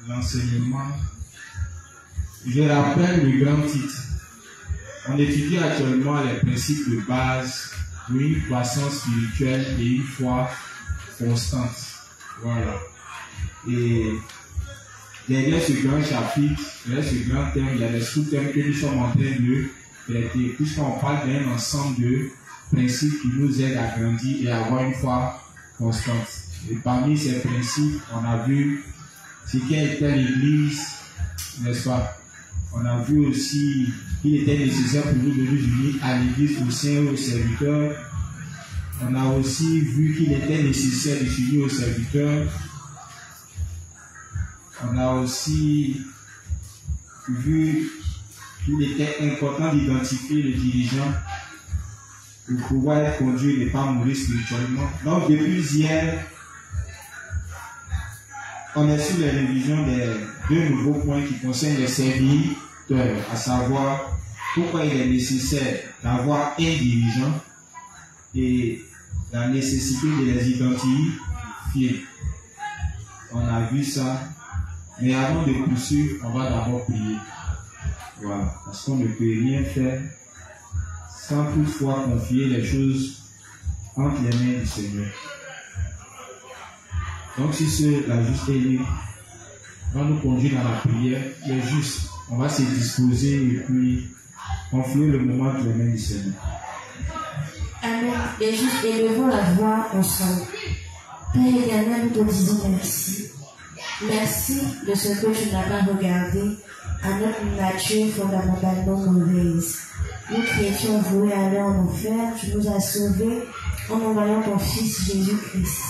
l'enseignement. Je rappelle le grand titre. On étudie actuellement les principes de base d'une croissance spirituelle et une foi constante. Voilà. Et derrière ce grand chapitre, derrière ce grand thème, il y a des sous-thèmes que nous sommes en train de traiter, puisqu'on parle d'un ensemble de principes qui nous aident à grandir et à avoir une foi constante. Et parmi ces principes, on a vu ce qu'était l'Église, n'est-ce pas? On a vu aussi qu'il était nécessaire pour nous de nous unir à l'Église, au sein aux serviteurs. On a aussi vu qu'il était nécessaire de s'unir aux serviteurs. On a aussi vu qu'il était important d'identifier le dirigeant pour pouvoir être conduit et ne pas mourir spirituellement. Donc, depuis hier, on est sur la révision des deux nouveaux points qui concernent les serviteurs, à savoir pourquoi il est nécessaire d'avoir un dirigeant et la nécessité de les identifier. On a vu ça, mais avant de poursuivre, on va d'abord prier. Voilà, parce qu'on ne peut rien faire sans toutefois confier les choses entre les mains du Seigneur. Donc si la juste élue va nous conduire dans la prière, les justes, on va se disposer et puis confier le moment entre les mains du Seigneur. Amen. Les justes, élevons la voix ensemble. Père éternel, nous te disons merci. Merci de ce que tu n'as pas regardé à notre nature fondamentalement mauvaise. Nous qui étions voués à aller en enfer, tu nous as sauvés en envoyant ton Fils Jésus-Christ.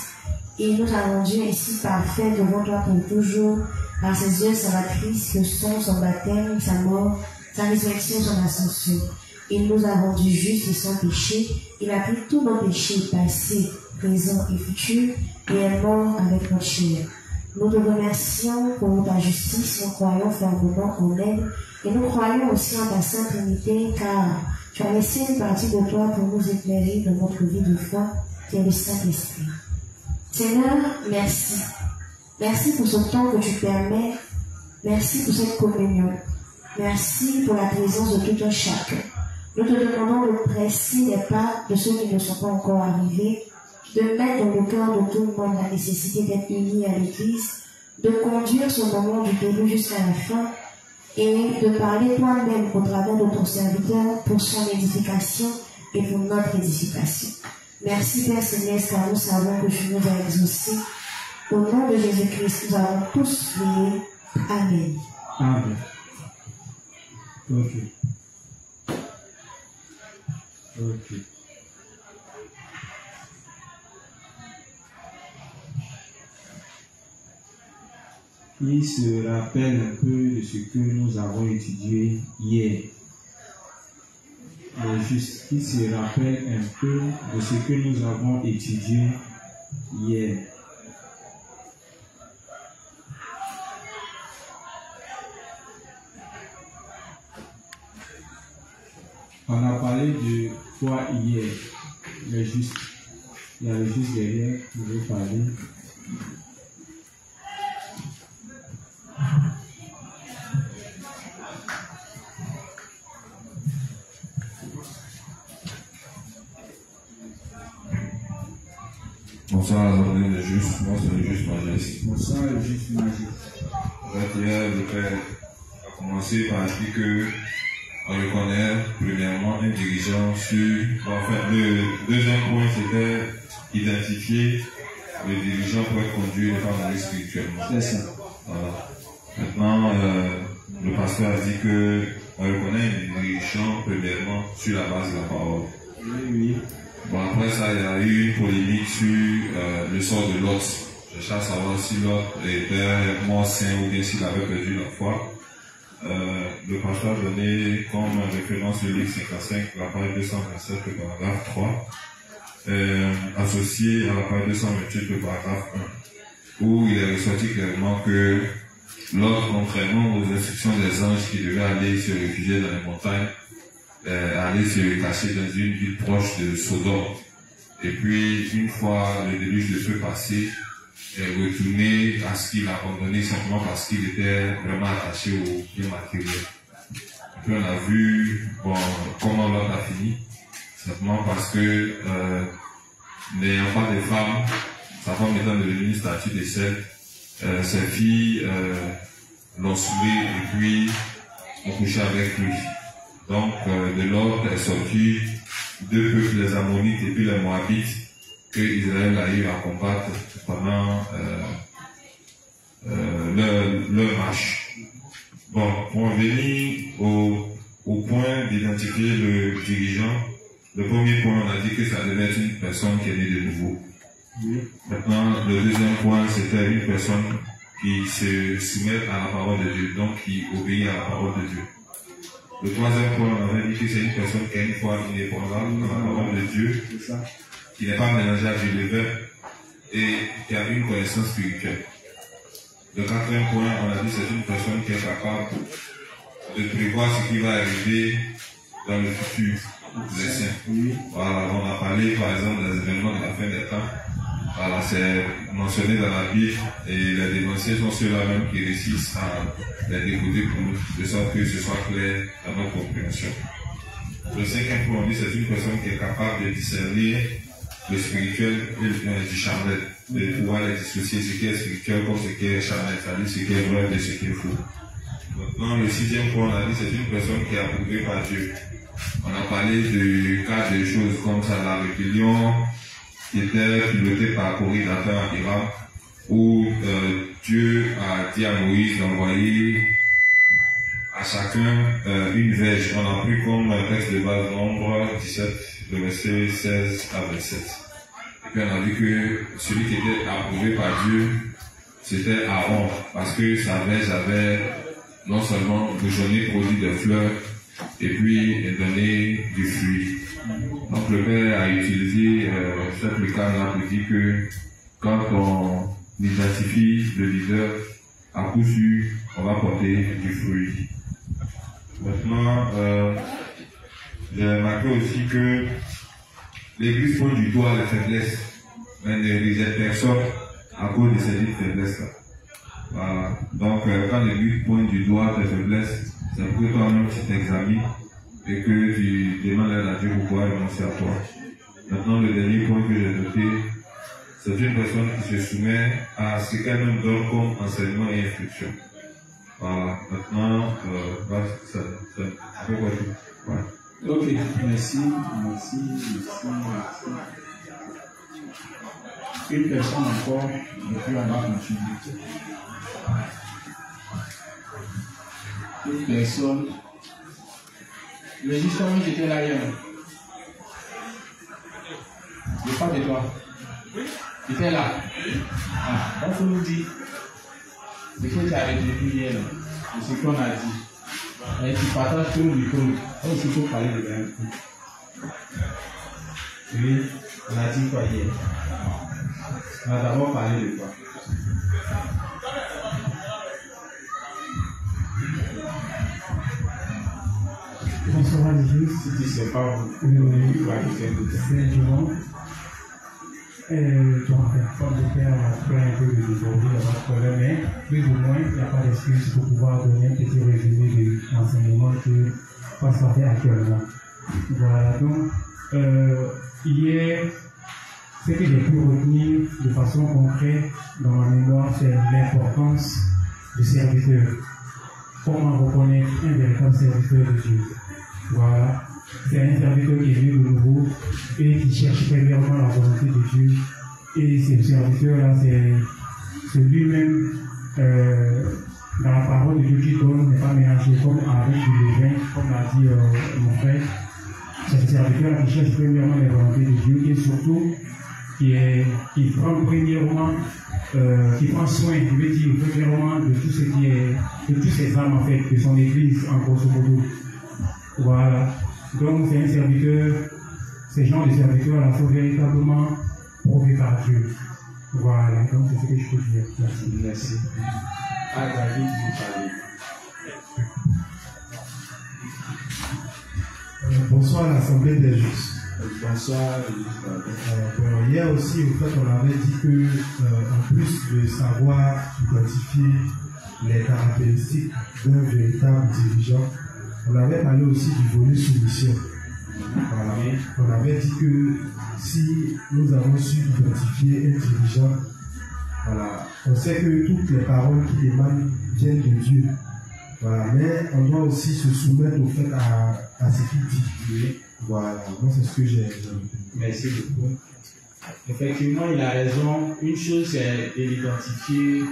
Il nous a rendus ici parfaits devant toi pour toujours, par ses œuvres salvatrices que sont son baptême, sa mort, sa résurrection, son ascension. Il nous a rendus justes et sans péché. Il a pris tous nos péchés passés, présents et futurs, et est mort avec notre chair. Nous te remercions pour ta justice, nous croyons fermement en elle, et nous croyons aussi en ta sainte unité, car tu as laissé une partie de toi pour nous éclairer de notre vie de foi, qui est le Saint-Esprit. Seigneur, merci. Merci pour ce temps que tu permets. Merci pour cette communion. Merci pour la présence de tout un chacun. Nous te demandons de presser les pas de ceux qui ne sont pas encore arrivés, de mettre dans le cœur de tout le monde la nécessité d'être unis à l'Église, de conduire ce moment du début jusqu'à la fin et de parler toi-même au travers de ton serviteur pour son édification et pour notre édification. Merci Père Céleste, car nous savons que tu nous as exaucés. Au nom de Jésus-Christ, nous avons tous prié. Amen. Amen. Ok. Ok. Qui se rappelle un peu de ce que nous avons étudié hier? Juste, qui se rappelle un peu de ce que nous avons étudié hier? On a parlé de quoi hier? Le juste. Il y a le juste derrière qui veut parler. Bonsoir à l'ordre de juste, moi c'est le juste Magiste. Bonsoir le juste Magiste. Hier, le Père a commencé par dire que on reconnaît premièrement un dirigeant sur, enfin le deuxième point c'était identifier le dirigeant pour être conduit et pas mourir spirituellement. C'est ça. Voilà. Maintenant, le pasteur a dit que on reconnaît un dirigeant premièrement sur la base de la parole. Oui, oui. Bon, après ça, il y a eu une polémique sur le sort de Lot. Je cherche à savoir si Lot était mort saint ou bien s'il avait perdu la foi. Le pasteur a donné comme référence le livre 55, la page 227, le paragraphe 3, associé à la page 228, le paragraphe 1, où il est ressorti clairement que Lot, contrairement aux instructions des anges qui devaient aller se réfugier dans les montagnes, aller se cacher dans une ville proche de Sodome. Et puis, une fois le déluge de feu passé, retourner à ce qu'il a abandonné simplement parce qu'il était vraiment attaché au bien matériel. Et puis on a vu comment l'autre a fini, simplement parce que n'ayant pas de femme, sa femme étant devenue une statue de sel, ses filles l'ont saoulé et puis ont couché avec lui. Donc de l'ordre est sorti deux peuples, les Ammonites et puis les Moabites, que Israël a eu à combattre pendant leur marche. Bon, pour en venir au point d'identifier le dirigeant, le premier point, on a dit que ça devait être une personne qui est née de nouveau. Oui. Maintenant, le deuxième point, c'était une personne qui se soumet à la parole de Dieu, donc qui obéit à la parole de Dieu. Le troisième point, on avait dit que c'est une personne qui a une foi inébranlable dans la parole de Dieu, qui n'est pas mélangée à du levain et qui a une connaissance spirituelle. Le quatrième point, on a dit que c'est une personne qui est capable de prévoir ce qui va arriver dans le futur des saints. Voilà, on a parlé par exemple des événements de la fin des temps. Voilà, c'est mentionné dans la Bible et les dénonciers sont ceux-là même qui réussissent à les décoder pour nous, de sorte que ce soit clair dans notre compréhension. Le cinquième point, on dit que c'est une personne qui est capable de discerner le spirituel et du charnel, de pouvoir les dissocier, ce qui est spirituel comme ce qui est charnel, c'est-à-dire ce qui est vrai de ce qui est faux. Maintenant, le sixième point, on a dit que c'est une personne qui est approuvée par Dieu. On a parlé de cas de choses comme ça, la rébellion, qui était piloté par Corydateur en Irak, où Dieu a dit à Moïse d'envoyer à chacun une verge. On a pris comme texte de base Nombre 17, le verset 16 à 27. Et puis on a vu que celui qui était approuvé par Dieu, c'était Aaron, parce que sa verge avait non seulement bourgeonné, produit des fleurs, et puis donné du fruit. Donc le Père a utilisé cette mécanique-là pour dire que quand on identifie le leader, à coup sûr, on va porter du fruit. Maintenant, j'ai remarqué aussi que l'Église pose du doigt les faiblesses, mais ne rejette personne à cause de ces faiblesses-là. Voilà. Donc quand l'Église pointe du doigt tes faiblesses, c'est pour que toi-même tu t'examines et que tu demandes à Dieu pour pouvoir renoncer à toi. Maintenant, le dernier point que j'ai noté, c'est une personne qui se soumet à ce qu'elle nous donne comme enseignement et instruction. Voilà. Maintenant, c'est un peu quoi tout. Voilà. Ok, merci. Une personne encore, et puis on va continuer. Une personne. Le justement qui était là hier. Je parle de toi. Tu étais là. Ah, donc faut nous dire ce que tu as retenu hier, ce qu'on a dit. Et tu partages tout le micro. Donc il faut parler de rien. Oui, on a dit quoi hier? On a d'abord parlé de quoi? Bonsoir les juifs. Si tu ne sais pas, c'est Durand. Donc, comme le père a fait un peu de déborder, il n'y a pas de problème, mais plus ou moins, il n'y a pas d'excuse pour pouvoir donner un petit résumé de l'enseignement que Pasteur fait actuellement. Voilà, donc, hier, ce que j'ai pu retenir de façon concrète dans ma mémoire, c'est l'importance du serviteur. Comment reconnaître un véritable serviteur de Dieu. Voilà. C'est un serviteur qui est venu de nouveau et qui cherche premièrement la volonté de Dieu. Et ce serviteur-là, c'est lui-même, dans la parole de Dieu qui donne, n'est pas mélangé comme avec du levain, comme l'a dit mon frère. C'est ce serviteur-là qui cherche premièrement la volonté de Dieu et surtout qui prend premièrement, qui prend soin, je veux dire, premièrement de tout ce qui est, de tous ces âmes en fait, de son église en grosso modo. Voilà. Donc c'est un serviteur, ces gens de serviteurs-là sont véritablement prouvés par Dieu. Voilà, donc c'est ce que je peux dire. Merci. Merci. Ah, David, vous parlez. Bonsoir à l'Assemblée des Justes. Bonsoir. Hier aussi, au fait, on avait dit que, en plus de savoir identifier les caractéristiques d'un véritable dirigeant, on avait parlé aussi du volet soumission. Voilà. On avait dit que si nous avons su identifier un dirigeant, voilà, on sait que toutes les paroles qui émanent viennent de Dieu. Voilà, mais on doit aussi se soumettre au fait à ce qu'il dit. Voilà, moi c'est ce que j'ai. Merci beaucoup. Effectivement, il a raison. Une chose, c'est de l'identifier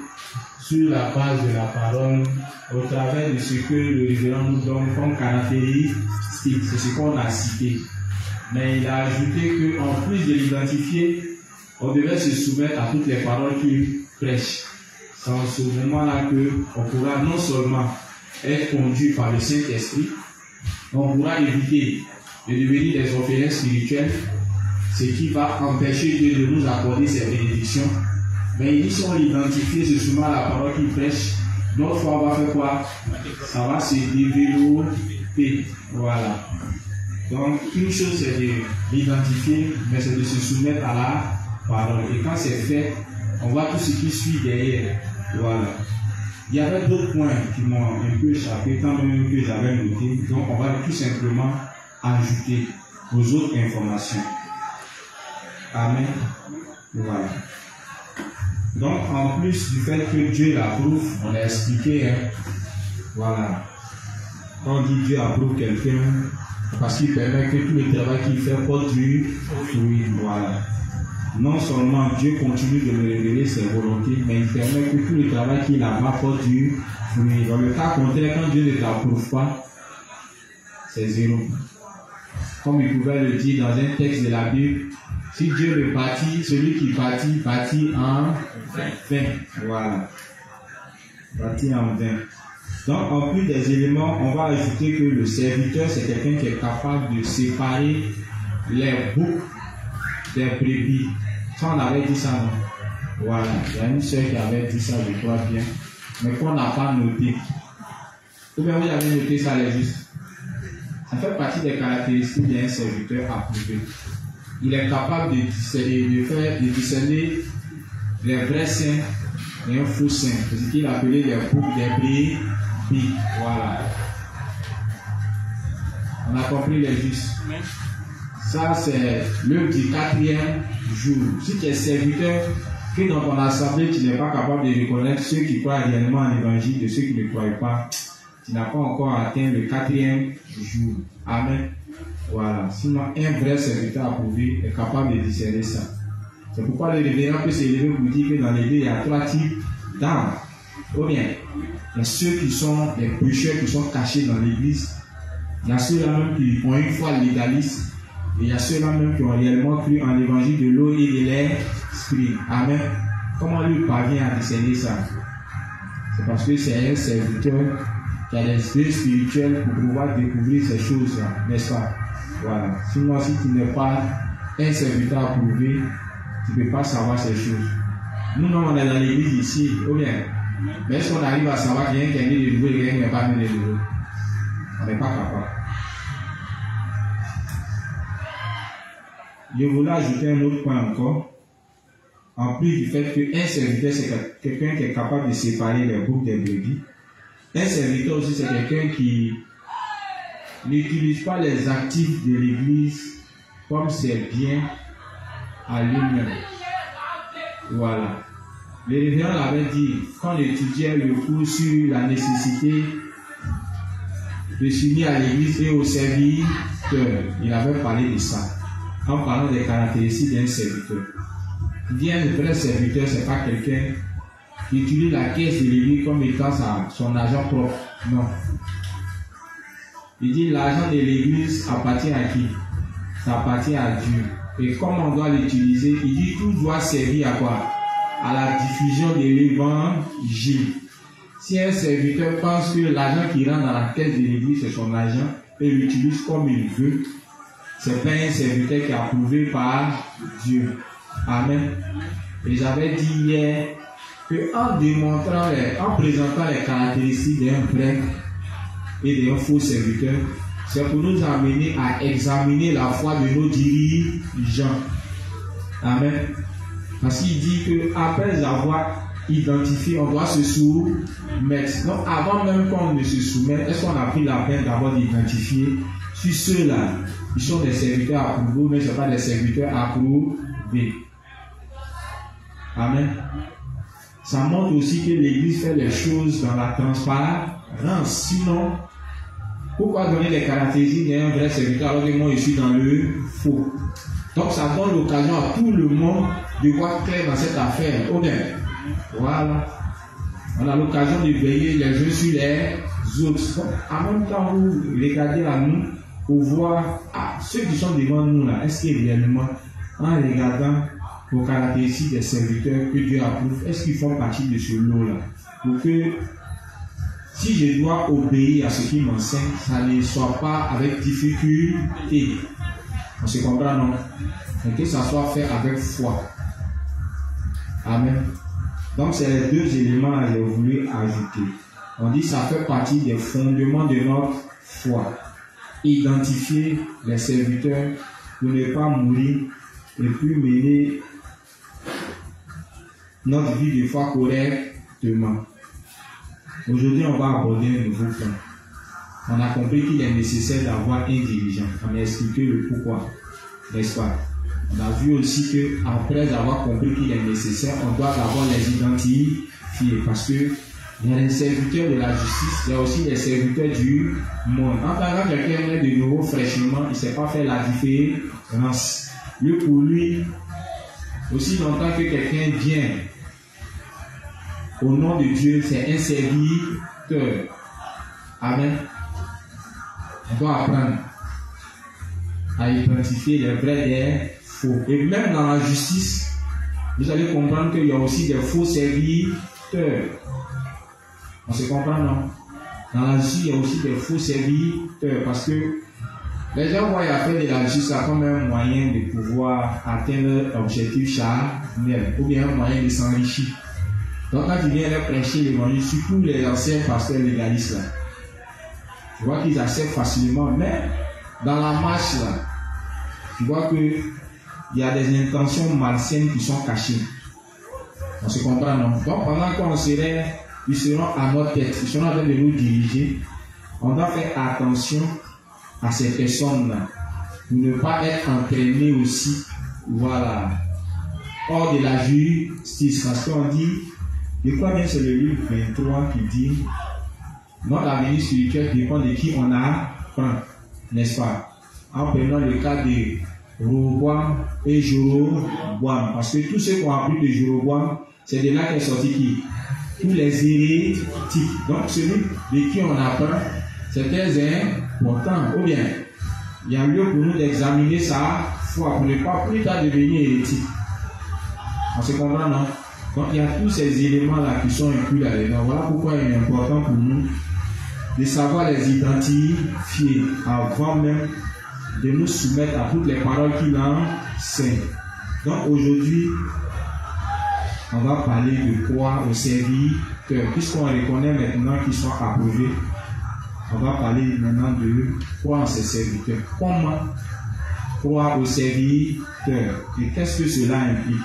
sur la base de la parole, au travers de ce que le révérend nous donne comme caractéristique, c'est ce qu'on a cité. Mais il a ajouté qu'en plus de l'identifier, on devait se soumettre à toutes les paroles qu'il prêche. C'est en ce moment-là qu'on pourra non seulement être conduit par le Saint-Esprit, on pourra éviter de devenir des orphelins spirituels, ce qui va empêcher Dieu de nous accorder ses bénédictions. Mais il dit, si on l'identifie, c'est souvent la parole qu'il prêche, notre foi va faire quoi? Ça va se développer. Voilà. Donc, une chose, c'est de l'identifier, mais c'est de se soumettre à la parole. Et quand c'est fait, on voit tout ce qui suit derrière. Voilà. Il y avait d'autres points qui m'ont un peu échappé, tant même que j'avais noté. Donc, on va tout simplement ajouter aux autres informations. Amen. Voilà. Donc, en plus du fait que Dieu l'approuve, on l'a expliqué, hein. Voilà. Quand on dit Dieu approuve quelqu'un, parce qu'il permet que tout le travail qu'il fait porte du fruit. Voilà. Non seulement Dieu continue de me révéler ses volontés, mais il permet que tout le travail qu'il a porte du fruit. Dans le cas contraire, quand Dieu ne t'approuve pas, c'est zéro. Comme il pouvait le dire dans un texte de la Bible, si Dieu le bâtit, celui qui bâtit, bâtit en vain. Voilà. Bâtit en vain. Donc, en plus des éléments, on va ajouter que le serviteur, c'est quelqu'un qui est capable de séparer les boucs des brebis. Ça, on avait dit ça, non? Voilà. Il y a une sœur qui avait dit ça, je crois bien, mais qu'on n'a pas noté. Ou bien vous avez noté ça, les justes. Ça fait partie des caractéristiques d'un serviteur approuvé. Il est capable de discerner les vrais saints et un faux saint. C'est ce qu'il appelait les boucs des brebis. Voilà. On a compris les justes. Ça, c'est l'œuvre du 4e jour. Si tu es serviteur, que dans ton assemblée, tu n'es pas capable de reconnaître ceux qui croient réellement en l'évangile de ceux qui ne croient pas, tu n'as pas encore atteint le 4e jour. Amen. Voilà. Sinon, un vrai serviteur approuvé est capable de discerner ça. C'est pourquoi le révérend peut s'élever pour dire que dans l'Église, il y a 3 types d'âmes. Ou bien, il y a ceux qui sont les pécheurs qui sont cachés dans l'Église. Il y a ceux-là même qui ont une foi légaliste. Et il y a ceux-là même qui ont réellement cru en l'évangile de l'eau et de l'esprit. Amen. Comment lui parvient à discerner ça? C'est parce que c'est un serviteur qui a les yeux spirituels pour pouvoir découvrir ces choses-là, n'est-ce pas? Voilà. Sinon, si tu n'es pas un serviteur approuvé, tu ne peux pas savoir ces choses. Nous, non, on est dans l'église ici, ou bien, mais est-ce qu'on arrive à savoir qu'il y a quelqu'un qui est de nouveau et quelqu'un qui n'est pas né de nouveau? On n'est pas capable. Je voulais ajouter un autre point encore. En plus du fait qu'un serviteur, c'est quelqu'un qui est capable de séparer les boucs des brebis. Un serviteur aussi, c'est quelqu'un qui n'utilise pas les actifs de l'église comme ses biens à lui-même. Voilà. Le révérend l'avait dit, quand on étudiait le cours sur la nécessité de s'unir à l'église et au serviteur, il avait parlé de ça, en parlant des caractéristiques d'un serviteur. Il dit un vrai serviteur, c'est pas quelqu'un qui utilise la caisse de l'église comme étant son argent propre. Non. Il dit l'argent de l'église appartient à qui? Ça appartient à Dieu. Et comme on doit l'utiliser, il dit tout doit servir à quoi? À la diffusion de l'évangile. Si un serviteur pense que l'argent qui rentre dans la caisse de l'église c'est son argent et l'utilise comme il veut, c'est pas un serviteur qui est approuvé par Dieu. Amen. Et j'avais dit hier que en présentant les caractéristiques d'un vrai et d'un faux serviteur, c'est pour nous amener à examiner la foi de nos dirigeants. Amen. Parce qu'il dit qu'après avoir identifié, on doit se soumettre. Donc, avant même qu'on ne se soumette, est-ce qu'on a pris la peine d'abord d'identifier si ceux-là, ils sont des serviteurs approuvés, mais ce ne sont pas des serviteurs approuvés. Amen. Ça montre aussi que l'Église fait les choses dans la transparence. Sinon, pourquoi donner les caractéristiques d'un vrai serviteur alors que moi je suis dans le faux? Donc ça donne l'occasion à tout le monde de voir clair dans cette affaire. Honnête. Voilà. On a l'occasion de veiller les uns sur les autres. Donc, en même temps, vous regardez à nous pour voir ceux qui sont devant nous là, est-ce qu'ils réellement, en regardant aux caractéristiques des serviteurs que Dieu approuve, est-ce qu'ils font partie de ce lot-là? Pour que si je dois obéir à ce qu'il m'enseigne, ça ne soit pas avec difficulté. On se comprend, non? Et que ça soit fait avec foi. Amen. Donc, c'est les deux éléments que j'ai voulu ajouter. On dit que ça fait partie des fondements de notre foi. Identifier les serviteurs pour ne pas mourir et puis mener notre vie de foi correctement. Aujourd'hui, on va aborder un nouveau point. On a compris qu'il est nécessaire d'avoir un dirigeant. On a expliqué le pourquoi, n'est-ce pas? On a vu aussi qu'après avoir compris qu'il est nécessaire, on doit d'abord les identifier. Parce que il y a les serviteurs de la justice, il y a aussi les serviteurs du monde. En tant que quelqu'un est de nouveau fraîchement, il ne sait pas faire la différence. Lui, pour lui, aussi longtemps que quelqu'un vient au nom de Dieu, c'est un serviteur. Amen. On doit apprendre à identifier les vrais des faux. Et même dans la justice, vous allez comprendre qu'il y a aussi des faux serviteurs. On se comprend, non? Dans la justice, il y a aussi des faux serviteurs parce que les gens voient la fin de la justice comme un moyen de pouvoir atteindre leur objectif charnel ou bien un moyen de s'enrichir. Donc quand tu viens leur prêcher l'évangile, surtout les anciens pasteurs légalistes là, tu vois qu'ils acceptent facilement, mais dans la marche là, tu vois qu'il y a des intentions malsaines qui sont cachées. On se comprend, non? Donc pendant qu'on serait, ils seront à notre tête, ils seront en train de nous diriger, on doit faire attention à ces personnes-là, pour ne pas être entraînés aussi, voilà, hors de la justice. Parce qu'on dit, je crois bien c'est le livre 23 qui dit, notre avenir spirituel dépend de qui on apprend, n'est-ce pas? En prenant le cas de Roboam et Jéroboam, parce que tous ceux qui ont appris de Jéroboam, c'est de là qu'est sorti qui? Tous les hérétiques. Donc celui de qui on apprend, c'est très important. Ou bien, il y a lieu pour nous d'examiner sa foi pour ne pas plus tard devenir hérétique. On se comprend, non? Donc il y a tous ces éléments-là qui sont inclus là-dedans. Voilà pourquoi il est important pour nous de savoir les identifier avant même de nous soumettre à toutes les paroles qu'il enseigne. Donc aujourd'hui, on va parler de croire aux serviteurs. Puisqu'on reconnaît maintenant qu'ils sont approuvés, on va parler maintenant de croire en ces serviteurs. Comment croire aux serviteurs? Et qu'est-ce que cela implique?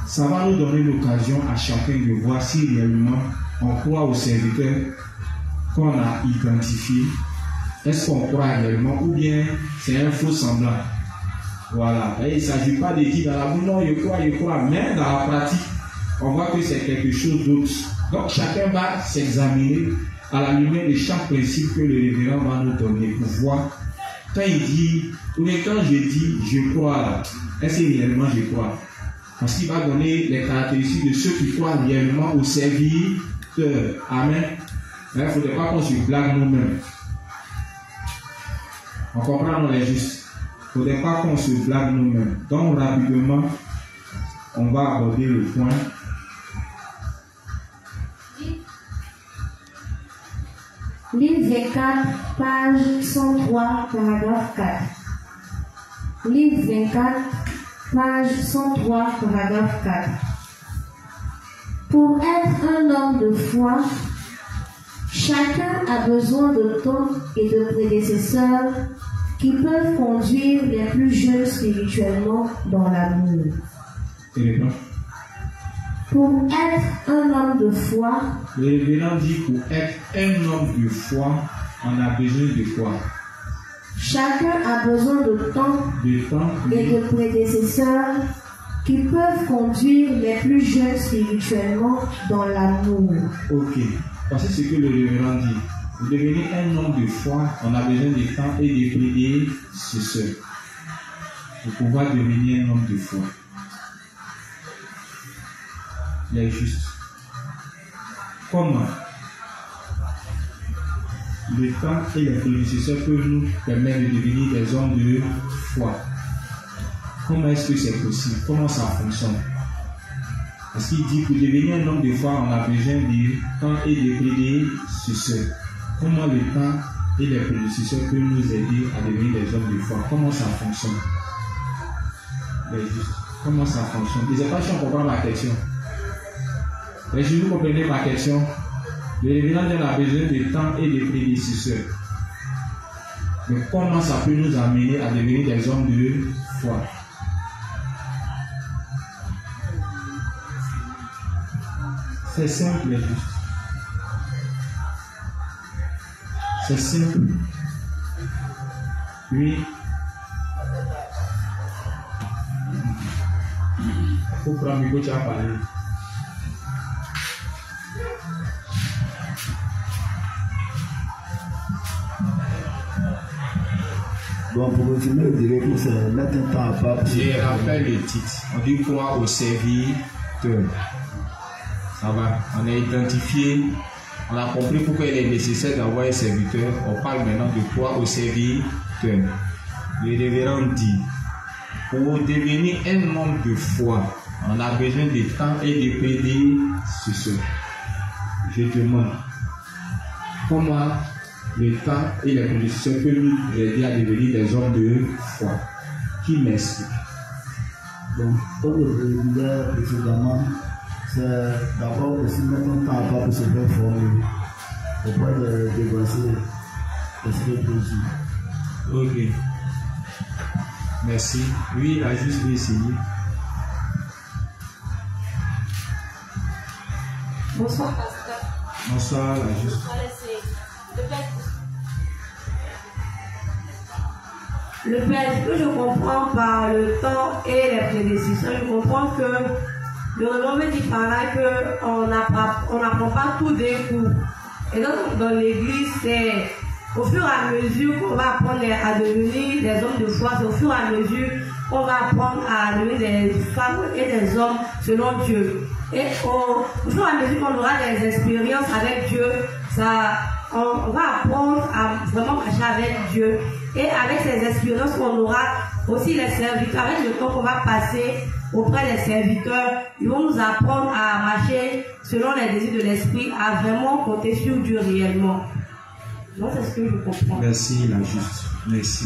Ça va nous donner l'occasion à chacun de voir si réellement on croit aux serviteurs qu'on a identifiés. Est-ce qu'on croit réellement ou bien c'est un faux semblant? Voilà. Et il ne s'agit pas de dire dans la bouche, non, je crois, mais dans la pratique, on voit que c'est quelque chose d'autre. Donc chacun va s'examiner à la lumière de chaque principe que le révérend va nous donner pour voir. Quand il dit, ou bien quand je dis je crois, est-ce que réellement je crois? Parce qu'il va donner les caractéristiques de ceux qui croient réellement au serviteur. Amen. Il ne faudrait pas qu'on se blague nous-mêmes. On comprend, on est juste. Il ne faudrait pas qu'on se blague nous-mêmes. Donc rapidement, on va aborder le point. Livre 24, page 103, paragraphe 4. Livre 24, page 103, paragraphe 4. Pour être un homme de foi, Chacun a besoin de temps et de prédécesseurs qui peuvent conduire les plus jeunes spirituellement dans l'amour. Pour être un homme de foi, le révérend dit pour être un homme de foi, on a besoin de quoi? Chacun a besoin de temps et de prédécesseurs qui peuvent conduire les plus jeunes spirituellement dans l'amour. Ok, parce que ce que le révérend dit. Pour devenir un homme de foi, on a besoin de temps et de prédécesseurs pour pouvoir devenir un homme de foi. Il est juste. Comment le temps et les prédécesseurs peuvent nous permettre de devenir des hommes de foi? Comment est-ce que c'est possible? Comment ça fonctionne? Parce qu'il dit pour devenir un homme de foi, on a besoin de temps et de prédécesseurs. Comment le temps et les prédécesseurs peuvent nous aider à devenir des hommes de foi? Comment ça fonctionne? Comment ça fonctionne? Je ne sais pas si on comprend ma question. Mais si vous comprenez ma question, le révérend a besoin de temps et de prédécesseurs. Mais comment ça peut nous amener à devenir des hommes de foi? C'est simple et juste. C'est simple. Oui. Il faut prendre le micro à parler. Bon, pour continuer, je dirais que c'est mettre un temps à part. Je rappelle le titre. On dit croire au serviteur. Ça va. On a identifié, on a compris pourquoi il est nécessaire d'avoir un serviteur. On parle maintenant de croire au serviteur. Le révérend dit, pour devenir un homme de foi, on a besoin de temps et de prédécesseurs. Je demande, comment le temps et les prédécesseurs peuvent nous aider à devenir des hommes de foi? Qui m'explique? Donc, comme je disais précédemment, c'est d'abord aussi mettre un temps à part pour se faire former, pour pas dépasser l'esprit de Dieu. Ok. Merci. Oui, il a juste essayé. Bonsoir, pasteur. Bonsoir, la juste. Le Père, ce que je comprends par le temps et les prédécesseurs, je comprends que le révérend me dit par là qu'on n'apprend pas tout d'un coup. Et donc, dans l'église, c'est au fur et à mesure qu'on va apprendre à devenir des hommes de foi, c'est au fur et à mesure qu'on va apprendre à devenir des femmes et des hommes selon Dieu. Et au fur et à mesure qu'on aura des expériences avec Dieu, on va apprendre à vraiment marcher avec Dieu. Et avec ces expériences qu'on aura, aussi les serviteurs, avec le temps qu'on va passer auprès des serviteurs, ils vont nous apprendre à marcher selon les désirs de l'esprit, à vraiment compter sur Dieu réellement. Donc c'est ce que je comprends. Merci, la juste. Merci.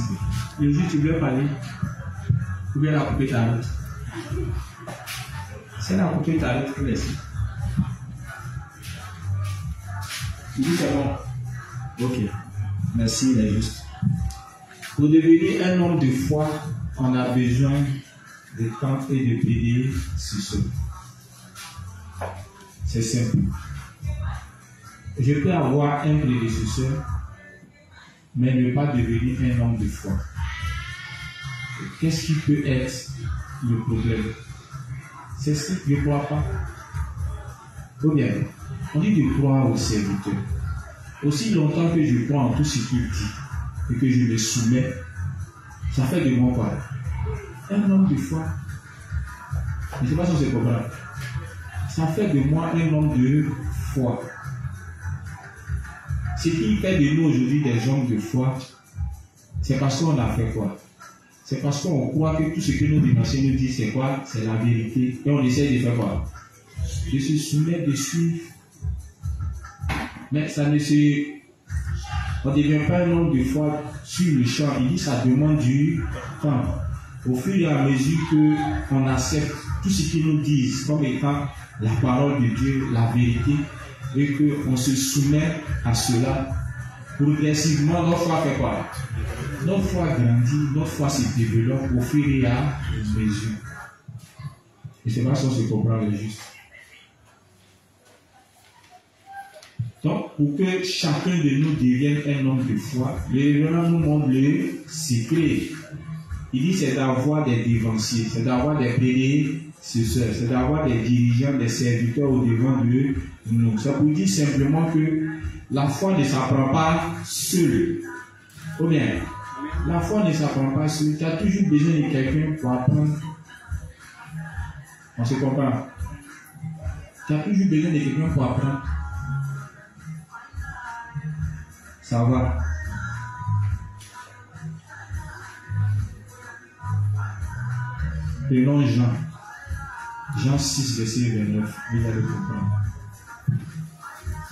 Le juste, tu veux parler? Ou bien la couper ta route? C'est la couper ta route, merci. Tu dis c'est bon? Ok. Merci, la juste. Pour devenir un homme de foi, on a besoin de temps et de prédécesseurs. C'est simple. Je peux avoir un prédécesseur, mais ne pas devenir un homme de foi. Qu'est-ce qui peut être le problème? C'est ce que je ne crois pas. Ou bien, on dit de croire au serviteur. Aussi longtemps que je crois en tout ce qu'il dit et que je me soumets, ça fait de moi quoi? Un homme de foi. Je ne sais pas si c'est comprendre. Ça fait de moi un homme de foi. Ce qui fait de nous aujourd'hui des hommes de foi, c'est parce qu'on a fait quoi? C'est parce qu'on croit que tout ce que nos dénonciers nous disent, c'est quoi? C'est la vérité. Et on essaie de faire quoi? De se soumettre, de suivre. Mais ça ne se... On ne devient pas un homme de foi sur le champ. Il dit que ça demande du temps. Au fur et à mesure qu'on accepte tout ce qu'ils nous disent comme étant la parole de Dieu, la vérité, et qu'on se soumet à cela, progressivement, notre foi fait quoi? Notre foi grandit, notre foi se développe au fur et à mesure. Et c'est pas ça qu'on se comprend le juste. Donc, pour que chacun de nous devienne un homme de foi, le révérend nous montre le secret. Il dit c'est d'avoir des dévanciers, c'est d'avoir des prédécesseurs, c'est d'avoir des dirigeants, des serviteurs au devant de nous. Ça vous dit simplement que la foi ne s'apprend pas seule. Ou bien, la foi ne s'apprend pas seule. Tu as toujours besoin de quelqu'un pour apprendre. On se comprend. Tu as toujours besoin de quelqu'un pour apprendre. Ça va. Prenons Jean. Jean 6, verset 29. Vous allez comprendre.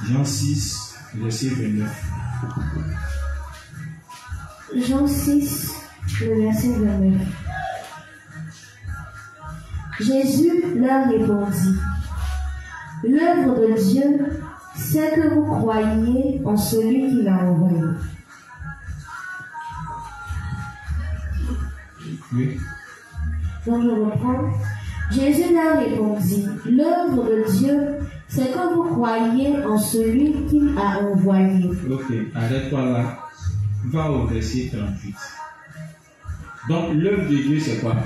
Jean 6, verset 29. Jean 6, le verset 29. Jésus leur répondit, l'œuvre de Dieu, c'est que vous croyiez en celui qui l'a envoyé. Oui. Donc je reprends. Jésus leur répondit, l'œuvre de Dieu, c'est que vous croyiez en celui qu'il a envoyé. Ok, arrête-toi là. Va au verset 38. Donc l'œuvre de Dieu, c'est quoi?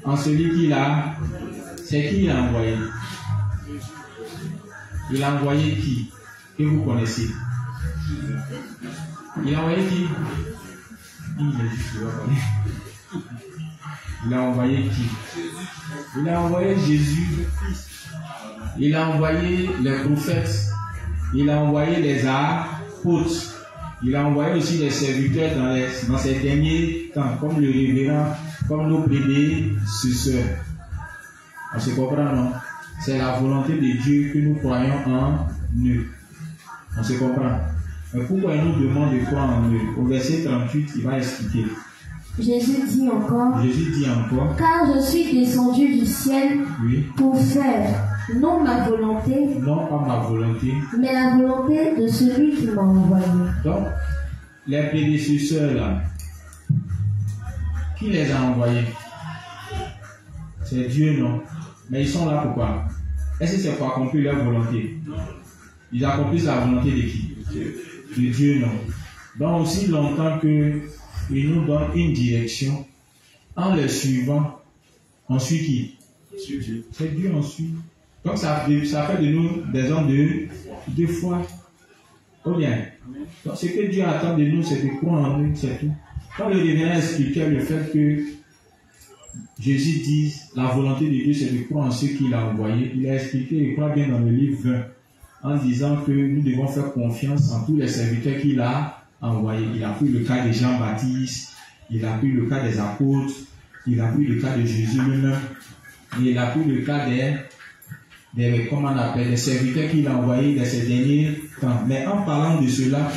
En celui qu'il a, c'est qui il a envoyé? Il a envoyé qui? Que vous connaissez? Il a envoyé qui? Il a envoyé qui? Il a envoyé Jésus. Il a envoyé les prophètes. Il a envoyé les apôtres. Il a envoyé aussi les serviteurs dans ces derniers temps, comme le révérend, comme nos prédécesseurs. On se comprend, non? C'est la volonté de Dieu que nous croyons en eux. On se comprend. Mais pourquoi il nous demande de croire en eux? Au verset 38, il va expliquer. Jésus dit encore, car je suis descendu du ciel pour faire non ma volonté, non pas ma volonté, mais la volonté de celui qui m'a envoyé. Donc, les prédécesseurs là, qui les a envoyés? C'est Dieu, non? Mais ils sont là pourquoi? Est-ce que c'est pour accomplir leur volonté? Ils accomplissent la volonté de qui? De Dieu, non? Donc aussi longtemps que il nous donne une direction, en le suivant, on suit qui? C'est Dieu, on suit. Donc ça fait de nous des hommes de foi. Ou bien, donc ce que Dieu attend de nous, c'est de croire en nous, c'est tout. Quand le révérend expliquait le fait que Jésus dit la volonté de Dieu, c'est de croire en ceux qu'il a envoyés, il a expliqué, je crois bien dans le livre 20, en disant que nous devons faire confiance en tous les serviteurs qu'il a envoyés. Il a pris le cas de Jean-Baptiste, il a pris le cas des apôtres, il a pris le cas de Jésus lui-même, et il a pris le cas comment on appelle, des serviteurs qu'il a envoyés dans ces derniers temps. Mais en parlant de cela,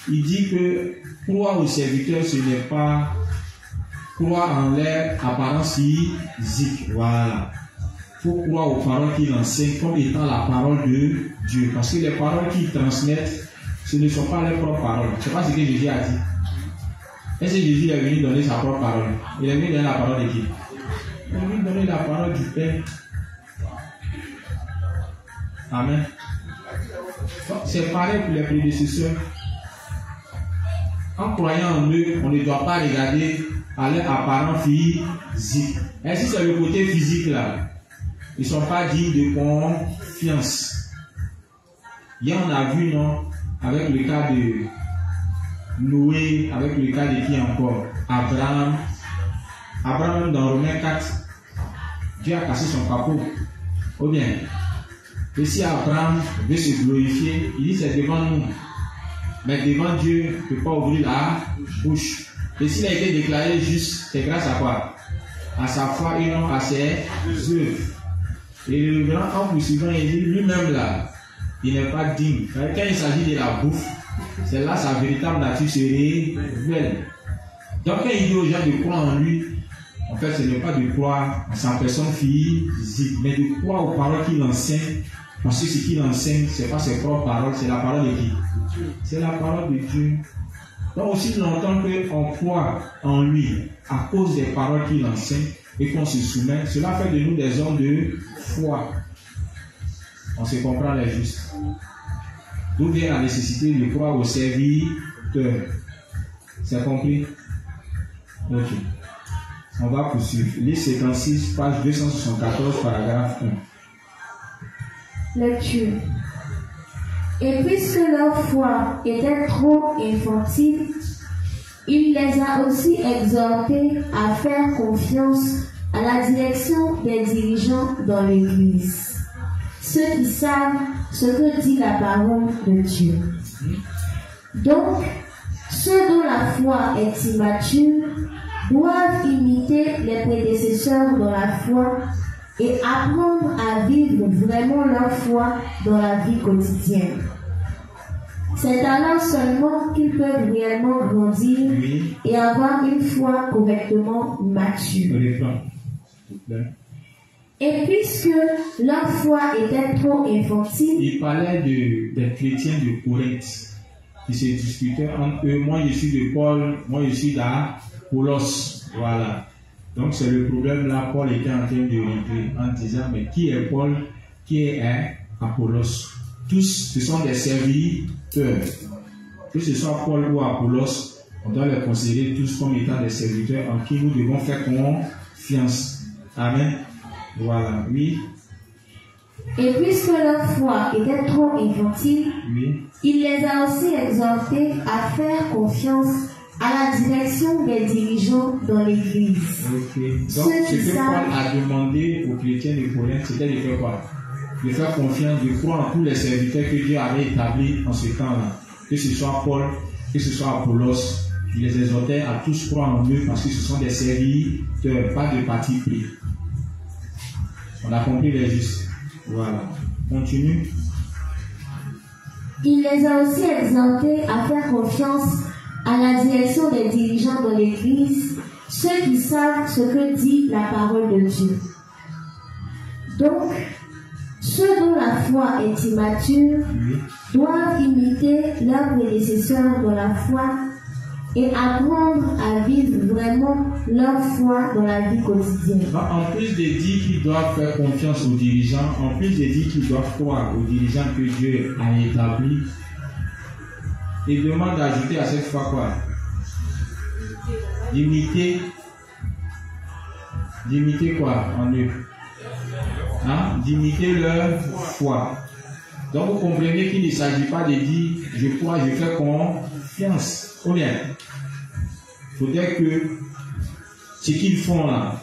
il dit que croire aux serviteurs, ce n'est pas croire en leur apparence physique. Voilà. Il faut croire aux paroles qu'il enseigne comme étant la parole de Dieu. Parce que les paroles qu'il transmettent, ce ne sont pas leurs propres paroles. Je ne sais pas ce que Jésus a dit. Est-ce que Jésus est venu donner sa propre parole? Il est venu donner la parole de qui? Il est venu donner la parole du Père. Amen. C'est pareil pour les prédécesseurs. En croyant en eux, on ne doit pas regarder à leur apparence physique. Et si c'est le côté physique là, ils ne sont pas dignes de confiance. Hier on a vu, non, avec le cas de Noé, avec le cas de qui encore? Abraham. Abraham dans Romains 4, Dieu a cassé son capot. Ou bien, et si Abraham veut se glorifier, il dit c'est devant nous. Mais devant Dieu, il ne peut pas ouvrir la bouche. Et s'il a été déclaré juste, c'est grâce à quoi? À sa foi et non à ses œuvres. Et le grand en poursuivant, il dit lui-même là, il n'est pas digne. Quand il s'agit de la bouffe, c'est là sa véritable nature se révèle. Donc quand il dit aux gens de croire en lui, en fait ce n'est pas de croire en sa personne physique, mais de croire aux paroles qu'il enseigne Parce que ce qu'il enseigne, ce n'est pas ses propres paroles, c'est la parole de qui? C'est la parole de Dieu. Donc aussi longtemps qu'on croit en lui à cause des paroles qu'il enseigne et qu'on se soumet, cela fait de nous des hommes de foi. On se comprend les justes. D'où vient la nécessité de croire au serviteur. C'est compris? Ok. On va poursuivre. Liste 56, page 274, paragraphe 1. Lecture. Et puisque leur foi était trop infantile, il les a aussi exhortés à faire confiance à la direction des dirigeants dans l'Église, ceux qui savent ce que dit la parole de Dieu. Donc, ceux dont la foi est immature doivent imiter les prédécesseurs dans la foi et apprendre à vivre vraiment leur foi dans la vie quotidienne. C'est alors seulement qu'ils peuvent réellement grandir et avoir une foi correctement mature. Et puisque leur foi était trop infantile, il parlait des chrétiens de Corinthe qui se disputaient entre eux. Moi je suis de Paul, moi je suis d'Apollos. Voilà. Donc c'est le problème là, Paul était en train de régler en disant, mais qui est Paul, qui est Apollos? Tous, ce sont des serviteurs. Que ce soit Paul ou Apollos, on doit les considérer tous comme étant des serviteurs en qui nous devons faire confiance. Amen. Voilà, oui. Et puisque leur foi était trop infantile, oui, il les a aussi exhortés à faire confiance à la direction des dirigeants dans l'Église. Ok. Donc, ce que Paul a demandé aux chrétiens de Corinthe, c'était de faire quoi? De faire confiance, de croire en tous les serviteurs que Dieu avait établis en ce temps-là. Que ce soit Paul, que ce soit Apollos, il les exhortait à tous croire en eux parce que ce sont des serviteurs, pas de parti pris. On a compris les justes. Voilà. Continue. Il les a aussi exhortés à faire confiance à la direction des dirigeants de l'Église, ceux qui savent ce que dit la parole de Dieu. Donc, ceux dont la foi est immature doivent imiter leurs prédécesseurs dans la foi et apprendre à vivre vraiment leur foi dans la vie quotidienne. En plus de dire qu'ils doivent faire confiance aux dirigeants, en plus de dire qu'ils doivent croire aux dirigeants que Dieu a établis, il demande d'ajouter à cette foi quoi? D'imiter quoi en eux? Hein? D'imiter leur foi. Donc vous comprenez qu'il ne s'agit pas de dire je crois, je fais confiance. Ou bien, il faudrait que ce qu'ils font là,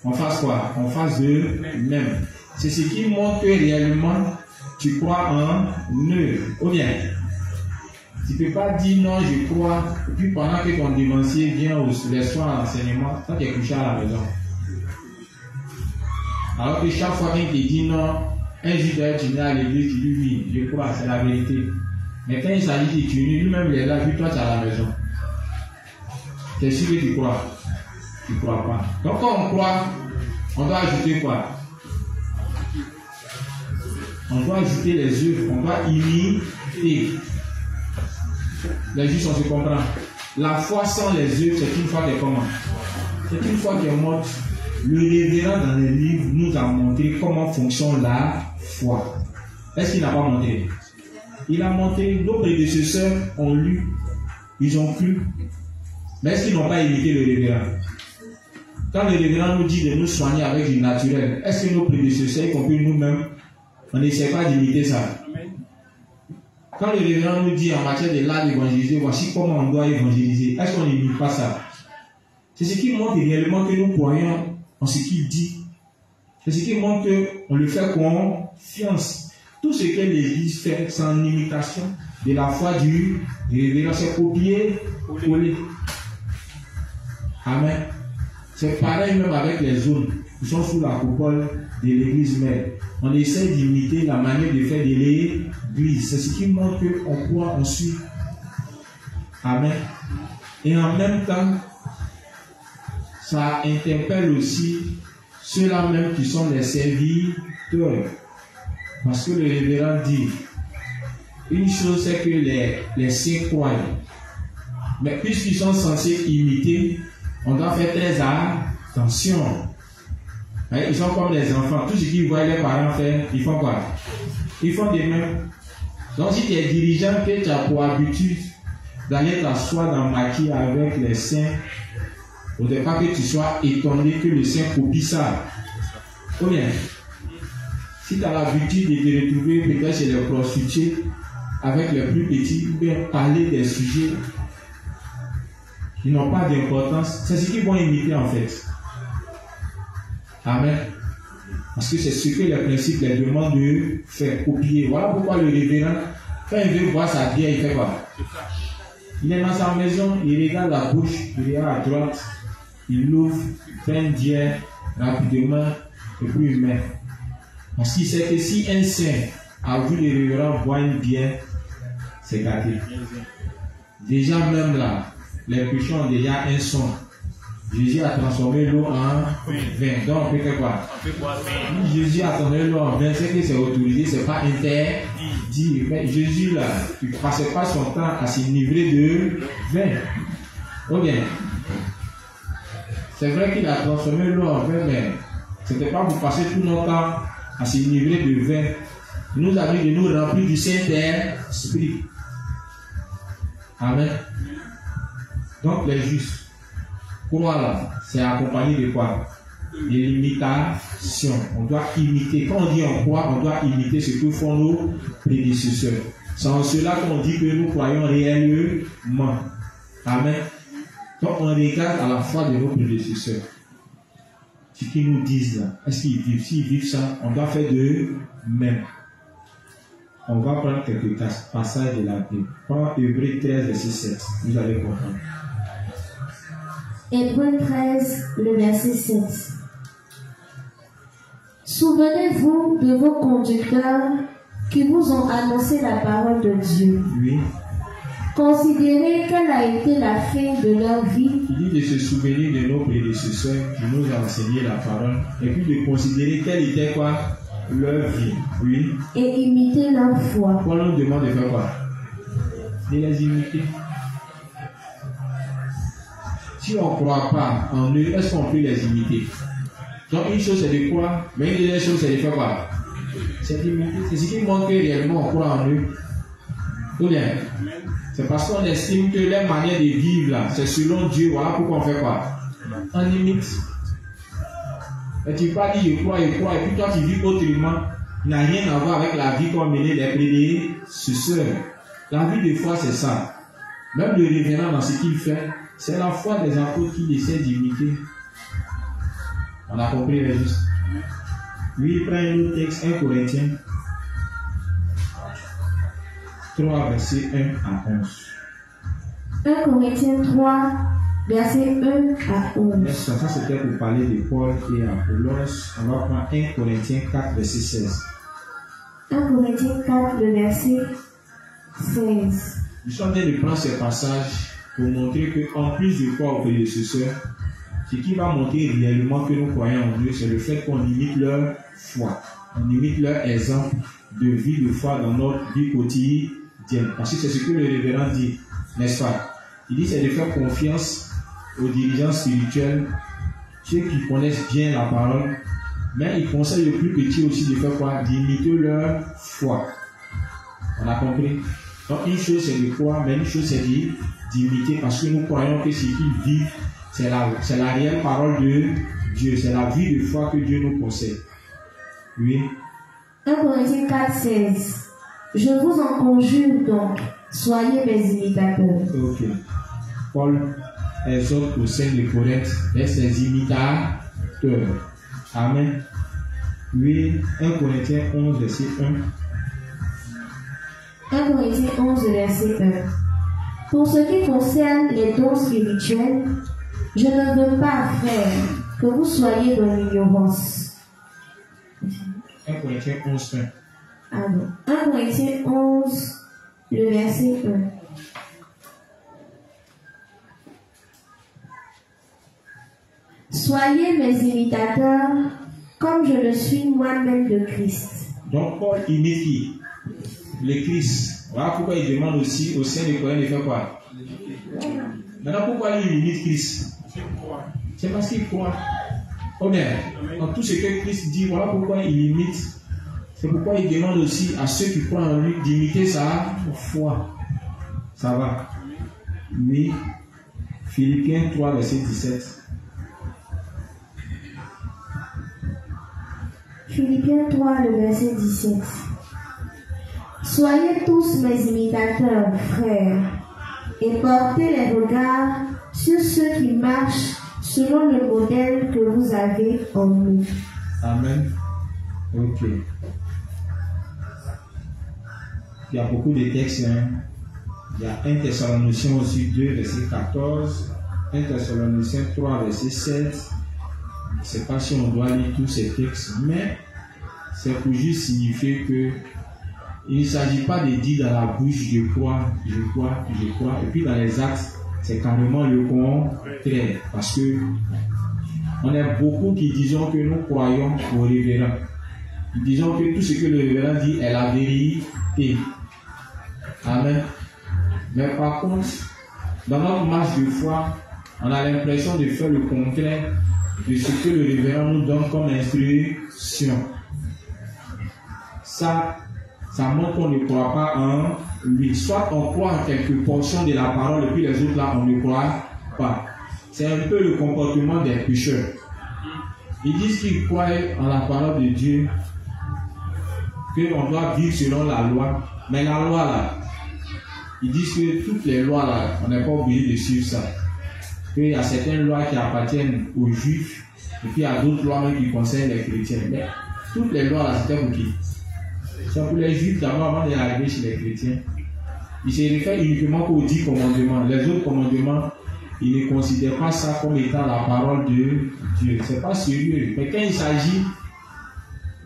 on fasse quoi? On fasse de même. C'est ce qui montre que réellement tu crois en eux. Ou bien, tu ne peux pas dire non, je crois, et puis pendant que ton dévancier vient les soirs à l'enseignement, toi tu es couché à la maison. Alors que chaque fois qu'il te dit non, un jour tu viens à l'église, tu dis oui, je crois, c'est la vérité. Mais quand il s'agit de tuer, lui-même il est là, puis toi tu es à la maison. C'est sûr que tu crois. Tu ne crois pas. Donc quand on croit, on doit ajouter quoi? On doit ajouter les œuvres, on doit imiter. Les justes, on se comprend. La foi sans les œuvres, c'est une foi qui est comment? C'est une foi qui est morte. Le révérend dans les livres nous a montré comment fonctionne la foi. Est-ce qu'il n'a pas montré? Il a montré, nos prédécesseurs ont lu, ils ont cru. Mais est-ce qu'ils n'ont pas imité le révérend? Quand le révérend nous dit de nous soigner avec du naturel, est-ce que nos prédécesseurs, y compris nous-mêmes, on n'essaie pas d'imiter ça? Quand le révérend nous dit en matière de l'art d'évangéliser, voici comment on doit évangéliser, est-ce qu'on n'imite pas ça? C'est ce qui montre réellement que nous croyons en ce qu'il dit. C'est ce qui montre qu'on le fait confiance. Tout ce que l'Église fait, c'est en imitation de la foi du révérend, c'est copier-coller. Amen. C'est pareil même avec les zones qui sont sous la coupole de l'Église mère. On essaie d'imiter la manière de faire de l'Église. C'est ce qui montre qu'on croit, on suit. Amen. Et en même temps, ça interpelle aussi ceux-là même qui sont les serviteurs. Parce que le révérend dit, une chose c'est que les saints croient. Mais puisqu'ils sont censés imiter, on doit faire très attention. Ils sont comme les enfants. Tout ce qu'ils voient les parents faire, ils font quoi? Ils font des mêmes. Donc si tu es dirigeant, que tu as pour habitude d'aller t'asseoir dans le maquis avec les saints, il ne faudrait pas que tu sois étonné que le saint copie ça. Ou bien, si tu as l'habitude de te retrouver peut-être chez les prostituées avec les plus petits, ou bien parler des sujets qui n'ont pas d'importance, c'est ce qu'ils vont imiter en fait. Amen. Parce que c'est ce que les principes les demandent de faire copier. Voilà pourquoi le révérend, quand il veut boire sa bière, il fait quoi? Il est dans sa maison, il regarde la bouche, il regarde à droite, il l'ouvre, il prend une bière rapidement et puis il met. Parce qu'il sait que si un saint a vu le révérend boire une bière, c'est gâté. Déjà même là, les péchés ont déjà un son. Jésus a transformé l'eau en vin. Donc on peut faire quoi? Jésus a transformé l'eau en vin, c'est que c'est autorisé, c'est pas interdit. Mais Jésus là, il ne passait pas son temps à s'enivrer de vin. Oh bien. C'est vrai qu'il a transformé l'eau en vin, mais ce n'était pas pour passer tout notre temps à s'enivrer de vin. Il nous a dit de nous remplir du Saint-Esprit. Amen. Donc les justes, croire là, c'est accompagné de quoi? De l'imitation. On doit imiter. Quand on dit on croit, on doit imiter ce que font nos prédécesseurs. C'est en cela qu'on dit que nous croyons réellement. Amen. Donc on regarde à la foi de nos prédécesseurs. Ce qu'ils nous disent là, est-ce qu'ils vivent? S'ils vivent ça, on doit faire de même. On va prendre quelques passages de la Bible. Prends Hébreux 13, verset 7. Vous allez comprendre. Hébreux 13, le verset 7. Souvenez-vous de vos conducteurs qui vous ont annoncé la parole de Dieu. Oui. Considérez quelle a été la fin de leur vie. Il dit de se souvenir de nos prédécesseurs qui nous ont enseigné la parole et puis de considérer quelle était quoi? Leur vie. Oui. Et imiter leur foi. On nous demande de faire quoi? De les imiter. Si on ne croit pas en eux, est-ce qu'on peut les imiter? Donc une chose c'est de croire, mais une deuxième chose c'est de faire quoi? C'est d'imiter. C'est ce qui montre que réellement on croit en eux. Ou bien, c'est parce qu'on estime que leur manière de vivre là, c'est selon Dieu. Voilà pourquoi on fait quoi? On imite. Et tu ne peux pas dire je crois, et puis toi tu vis autrement. Il n'a rien à voir avec la vie qu'ont menée les prédécesseurs. La vie de foi c'est ça. Même le révérend dans ce qu'il fait, c'est la foi des apôtres qu'il essaie d'imiter. On a compris les justes. Lui, il prend un autre texte, 1 Corinthiens 3, verset 1 à 11. 1 Corinthiens 3, verset 1 à 11. Ça c'était pour parler de Paul et Apollos. On va prendre 1 Corinthiens 4, verset 16. 1 Corinthiens 4, le verset 16. Je suis en train de prendre ces passages pour montrer qu'en plus de croire aux prédécesseurs, ce qui va montrer réellement que nous croyons en Dieu, c'est le fait qu'on imite leur foi. On imite leur exemple de vie de foi dans notre vie quotidienne. Parce que c'est ce que le révérend dit, n'est-ce pas? Il dit c'est de faire confiance aux dirigeants spirituels, ceux qui connaissent bien la parole, mais il conseille aux plus petits aussi de faire quoi? D'imiter leur foi. On a compris? Donc une chose c'est de croire, mais une chose c'est d'imiter, parce que nous croyons que ce qu'ils vivent, c'est la réelle parole de Dieu, c'est la vie de foi que Dieu nous concède. Oui. 1 Corinthiens 4, 16. Je vous en conjure donc, soyez mes imitateurs. Ok. Paul exhorte au sein de Corinthe d'être ses imitateurs. Amen. Oui. 1 Corinthiens 11, verset 1. 1 Corinthiens 11, verset 1. Pour ce qui concerne les dons spirituels, je ne veux pas, frère, que vous soyez dans l'ignorance. 1 Corinthiens 11, 1. Ah non. 1 Corinthiens 11, le verset 1. Soyez mes imitateurs, comme je le suis moi-même de Christ. Donc Paul imite qui? Le Christ. Voilà pourquoi il demande aussi au sein des croyants de faire quoi? Maintenant, pourquoi il imite Christ? C'est parce qu'il croit. Oh bien, dans tout ce que Christ dit, voilà pourquoi il imite. C'est pourquoi il demande aussi à ceux qui croient en lui d'imiter sa foi. Ça va. Oui. Philippiens 3, verset 17. Philippiens 3, le verset 17. Soyez tous mes imitateurs, frères, et portez les regards sur ceux qui marchent selon le modèle que vous avez en nous. Amen. Ok. Il y a beaucoup de textes. Hein. Il y a 1 Thessaloniciens aussi 2, verset 14. 1 Thessaloniciens 3, verset 7. Je ne sais pas si on doit lire tous ces textes, mais c'est pour juste signifier que il ne s'agit pas de dire dans la bouche je crois, je crois, je crois, et puis dans les actes, c'est carrément le contraire. Parce que on est beaucoup qui disons que nous croyons au révérend. Disons que tout ce que le révérend dit est la vérité. Amen. Mais par contre, dans notre marche de foi, on a l'impression de faire le contraire de ce que le révérend nous donne comme instruction. Ça montre qu'on ne croit pas en lui. Soit on croit en quelques portions de la parole et puis les autres là on ne croit pas. C'est un peu le comportement des pécheurs. Ils disent qu'ils croient en la parole de Dieu, qu'on doit vivre selon la loi. Mais la loi là, ils disent que toutes les lois là, on n'est pas obligé de suivre ça. Qu'il y a certaines lois qui appartiennent aux juifs et puis il y a d'autres lois même qui concernent les chrétiens. Mais toutes les lois là, c'était pour qui? C'est pour les juifs d'abord avant d'arriver chez les chrétiens. Ils se réfèrent uniquement aux 10 commandements. Les autres commandements, ils ne considèrent pas ça comme étant la parole de Dieu. C'est pas sérieux. Mais quand il s'agit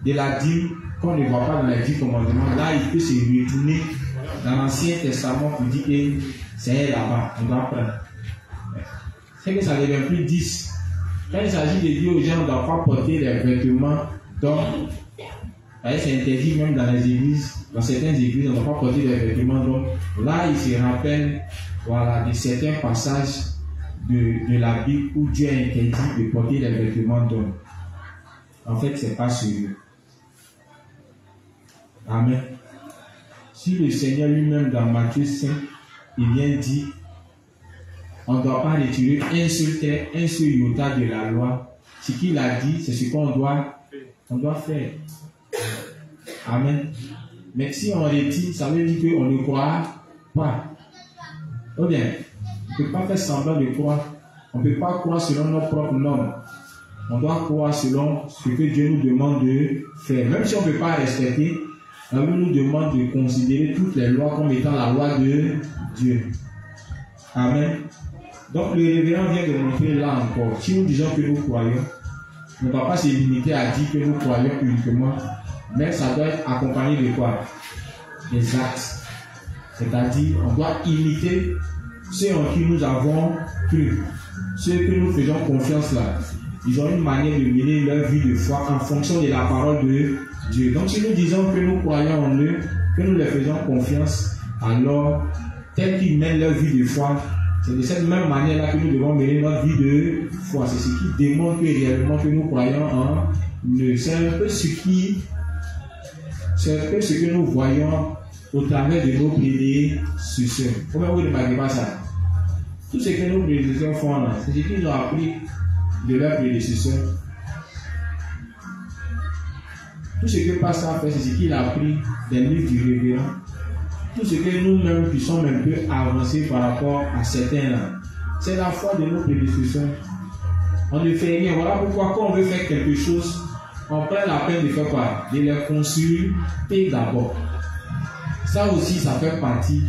de la dîme, qu'on ne voit pas dans les 10 commandements, là il peut se retourner dans l'Ancien Testament pour dire que c'est là-bas, on doit prendre. C'est que ça ne devient plus 10. Quand il s'agit de dire aux gens, on ne doit pas porter les vêtements, donc c'est interdit même dans les églises, dans certaines églises, on ne doit pas porter des vêtements. Donc là, il se rappelle voilà, de certains passages de la Bible où Dieu a interdit de porter les vêtements d'homme. En fait, ce n'est pas sérieux. Amen. Si le Seigneur lui-même dans Matthieu 5, il vient dire, on ne doit pas retirer un seul iota de la loi. Ce qu'il a dit, c'est ce qu'on doit faire. Amen. Mais si on retire, ça veut dire qu'on ne croit pas. Ou bien, on ne peut pas faire semblant de croire. On ne peut pas croire selon nos propres normes. On doit croire selon ce que Dieu nous demande de faire. Même si on ne peut pas respecter, la Bible nous demande de considérer toutes les lois comme étant la loi de Dieu. Amen. Donc le révérend vient de montrer là encore. Si nous disons que nous croyons, on ne va pas se limiter à dire que nous croyons uniquement, mais ça doit être accompagné de quoi? Des actes. C'est-à-dire, on doit imiter ceux en qui nous avons cru, ceux que nous faisons confiance là. Ils ont une manière de mener leur vie de foi en fonction de la parole de Dieu. Donc si nous disons que nous croyons en eux, que nous leur faisons confiance, alors tel qu'ils mènent leur vie de foi, c'est de cette même manière-là que nous devons mener notre vie de foi. C'est ce qui démontre réellement que nous croyons en eux. C'est un peu ce que nous voyons au travers de nos prédécesseurs. Comment vous ne remarquez pas ça? Tout ce que nos prédécesseurs font là, c'est ce qu'ils ont appris de leurs prédécesseurs. Tout ce que Pasteur fait, c'est ce qu'il a appris des livres du révérend. Tout ce que nous-mêmes qui sommes un peu avancés par rapport à certains là, c'est la foi de nos prédécesseurs. On ne fait rien. Voilà pourquoi quand on veut faire quelque chose, on prend la peine de faire quoi? De les consulter d'abord. Ça aussi, ça fait partie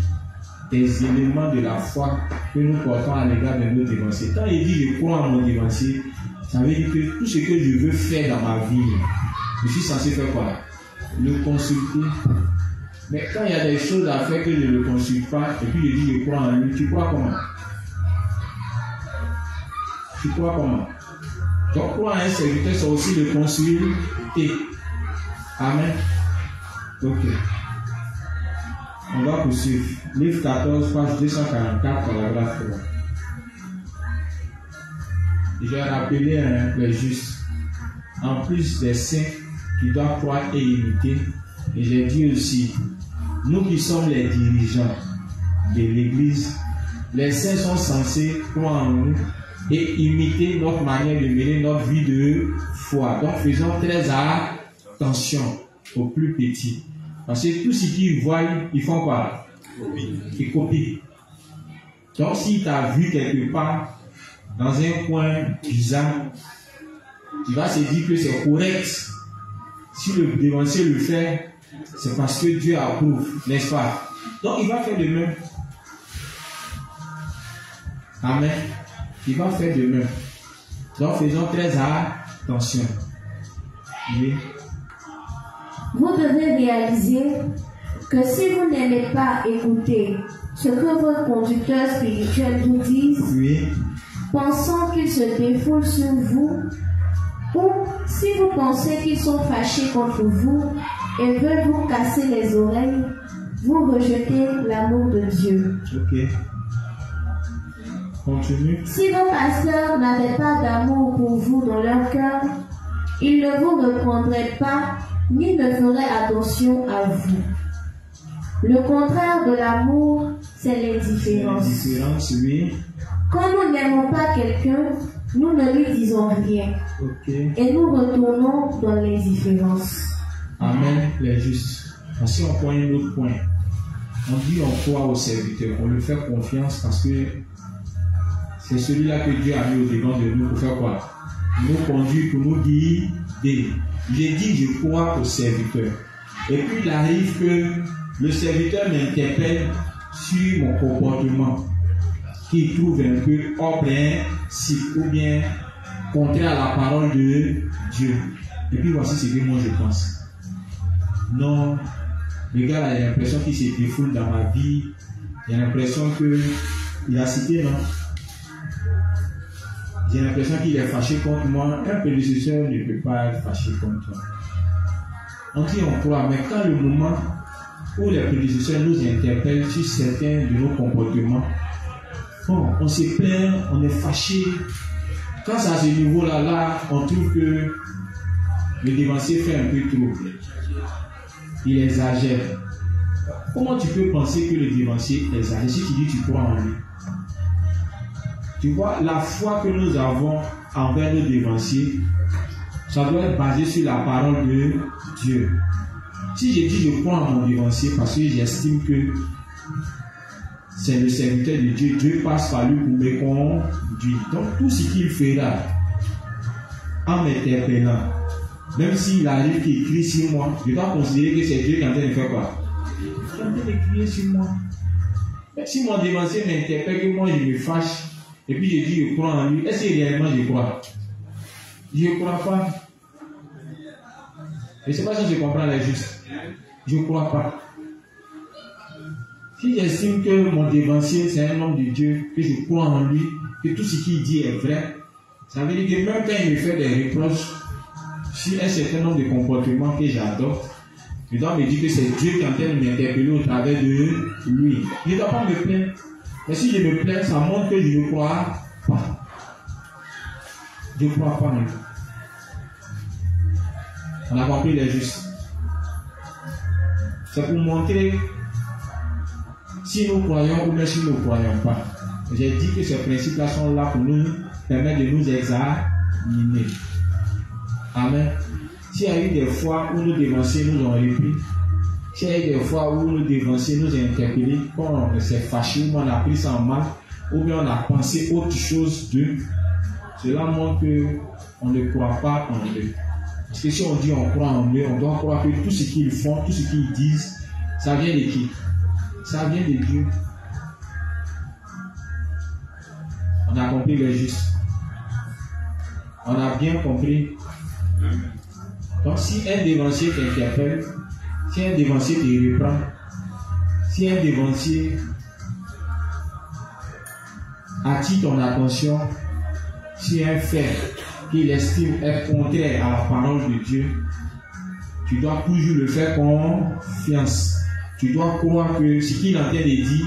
des éléments de la foi que nous portons à l'égard de nos dévanciers. Quand il dit je crois en mon dévancier, ça veut dire que tout ce que je veux faire dans ma vie, je suis censé faire quoi? Le consulter. Mais quand il y a des choses à faire que je ne le consulte pas, et puis je dis je crois en lui, tu crois comment? Tu crois comment? Donc croire en un serviteur, c'est aussi le consulter. Amen. Ok. On va poursuivre. Livre 14, page 244, paragraphe 3. J'ai rappelé un peu juste. En plus des saints qui doivent croire et imiter, et j'ai dit aussi, nous qui sommes les dirigeants de l'Église, les saints sont censés croire en nous et imiter notre manière de mener notre vie de foi. Donc faisons très attention aux plus petits. Parce que tout ce qu'ils voient, ils font quoi? Ils copient. Donc si tu as vu quelque part, dans un coin bizarre, tu vas se dire que c'est correct. Si le dévancier le fait, c'est parce que Dieu approuve, n'est-ce pas? Donc il va faire de même. Amen. Il va faire de même. Donc faisons très attention. Oui. Vous devez réaliser que si vous n'aimez pas écouter ce que vos conducteurs spirituels vous disent, Oui. pensant qu'ils se défoulent sur vous, ou si vous pensez qu'ils sont fâchés contre vous et veulent vous casser les oreilles, vous rejetez l'amour de Dieu. Ok. Continue. Si vos pasteurs n'avaient pas d'amour pour vous dans leur cœur, ils ne vous reprendraient pas ni ne feraient attention à vous. Le contraire de l'amour, c'est l'indifférence. L'indifférence, oui. Quand nous n'aimons pas quelqu'un, nous ne lui disons rien. Ok. Et nous retournons dans l'indifférence. Amen, les justes. Ainsi, on prend un autre point. On dit on croit au serviteur, on lui fait confiance parce que c'est celui-là que Dieu a mis au devant de nous pour faire quoi? Nous conduire, pour nous guider. J'ai dit je crois au serviteur. Et puis il arrive que le serviteur m'interpelle sur mon comportement qu'il trouve un peu hors principe ou bien contraire à la parole de Dieu. Et puis voici ce que moi je pense. Non, le gars là, il a l'impression qu'il se défoule dans ma vie. Il a l'impression qu'il a cité, non? J'ai l'impression qu'il est fâché contre moi. Un prédécesseur ne peut pas être fâché contre toi. On dit on croit, mais quand le moment où les prédécesseurs nous interpellent sur certains de nos comportements, bon, on se plaint, on est fâché. Quand c'est à ce niveau-là, là, on trouve que le dévancier fait un peu trop. Il exagère. Comment tu peux penser que le dévancier exagère si tu dis que tu crois en lui? Tu vois, la foi que nous avons envers nos dévanciers, ça doit être basé sur la parole de Dieu. Si je dis je crois en mon dévancier parce que j'estime que c'est le serviteur de Dieu, Dieu passe par lui pour me conduire. Donc tout ce qu'il fera en m'interpellant, même s'il arrive qu'il crie sur moi, je dois considérer que c'est Dieu qui est en train de faire quoi? Il est en train de crier sur moi. Mais si mon dévancier m'interpelle, que moi je me fâche, et puis je dis je crois en lui, est-ce que réellement je crois? Je ne crois pas. Je ne sais pas si je comprends les justes. Je ne crois pas. Si j'estime que mon dévancier c'est un homme de Dieu, que je crois en lui, que tout ce qu'il dit est vrai, ça veut dire que même quand il me fait des reproches sur un certain nombre de comportements que j'adopte, je dois me dire que c'est Dieu qui est en train de m'interpeller au travers de lui. Je ne dois pas me plaindre. Mais si je me plains, ça montre que je ne crois pas. Je ne crois pas en lui. On a compris les justes. C'est pour montrer si nous croyons ou même si nous ne croyons pas. J'ai dit que ces principes-là sont là pour nous permettre de nous examiner. Amen. S'il y a eu des fois où nos dévanciers nous ont repris, s'il y a eu des fois où nos dévanciers nous ont interpellés, quand on s'est fâché, ou on a pris ça en mal, ou bien on a pensé autre chose d'eux, cela montre qu'on ne croit pas en eux. Parce que si on dit on croit en eux, on doit croire que tout ce qu'ils font, tout ce qu'ils disent, ça vient de qui? Ça vient de Dieu. On a compris les justes. On a bien compris. Donc si un dévancier t'interpelle, si un dévancier te reprend, si un dévancier attire ton attention sur un fait qu'il estime être contraire à la parole de Dieu, tu dois toujours le faire confiance. Tu dois croire que ce qu'il est en train de dire,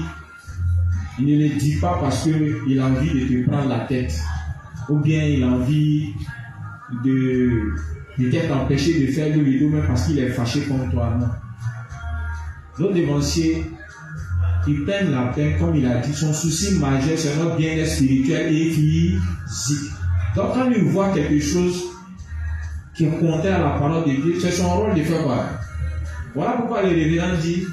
il ne le dit pas parce qu'il a envie de te prendre la tête, ou bien il a envie de t'être empêché de faire le rideau, même parce qu'il est fâché contre toi. Non. Nos dévanciers, ils prennent la peine, comme il a dit, son souci majeur, c'est notre bien-être spirituel et physique. Donc quand il voit quelque chose qui est contraire à la parole de Dieu, c'est son rôle de faire quoi? Voilà pourquoi le révérend dit,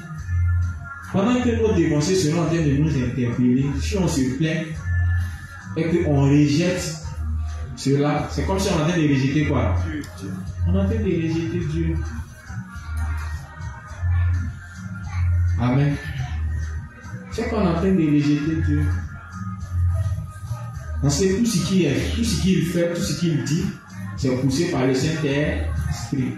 pendant que nos dévanciers seront en train de nous interpeller, si on se plaint et qu'on rejette cela, c'est comme si on est en train de rejeter quoi? On est en train de rejeter Dieu. Amen. C'est qu'on est en train de rejeter Dieu. On sait tout ce qu'il est, tout ce qu'il fait, tout ce qu'il dit, c'est poussé par le Saint-Esprit.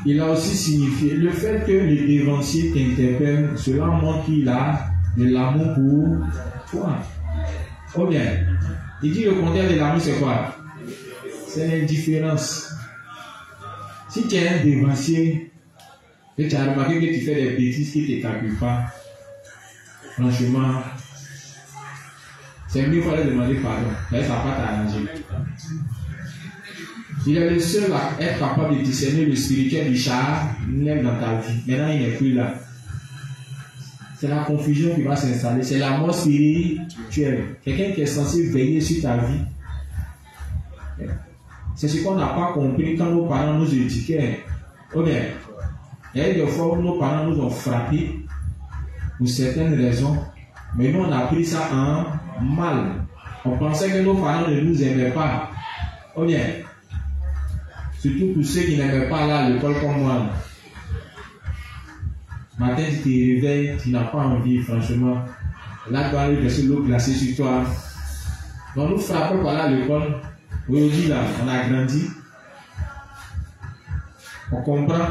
Il a aussi signifié le fait que le dévancier t'interpelle, cela montre qu'il a de l'amour pour toi. Oh bien, il dit le contraire de l'amour, c'est quoi? C'est l'indifférence. Si tu es un dévancier, et tu as remarqué que tu fais des bêtises qui ne te calculent pas, franchement, c'est mieux qu'il fallait demander pardon. Ça ne va pas t'arranger. Il est le seul à être capable de discerner le spirituel du charnel dans ta vie. Maintenant, il n'est plus là. C'est la confusion qui va s'installer. C'est la mort spirituelle. Quelqu'un qui est censé veiller sur ta vie. C'est ce qu'on n'a pas compris quand nos parents nous éduquaient. Oh bien, il y a des fois où nos parents nous ont frappés pour certaines raisons, mais nous on a pris ça en mal. On pensait que nos parents ne nous aimaient pas. Oh bien, surtout pour ceux qui n'aimaient pas aller à l'école comme moi. Matin, tu te réveilles, tu n'as pas envie, franchement. Là, tu vas aller verser l'eau glacée sur toi. Donc, nous frappons par là à l'école. Aujourd'hui, là, on a grandi. On comprend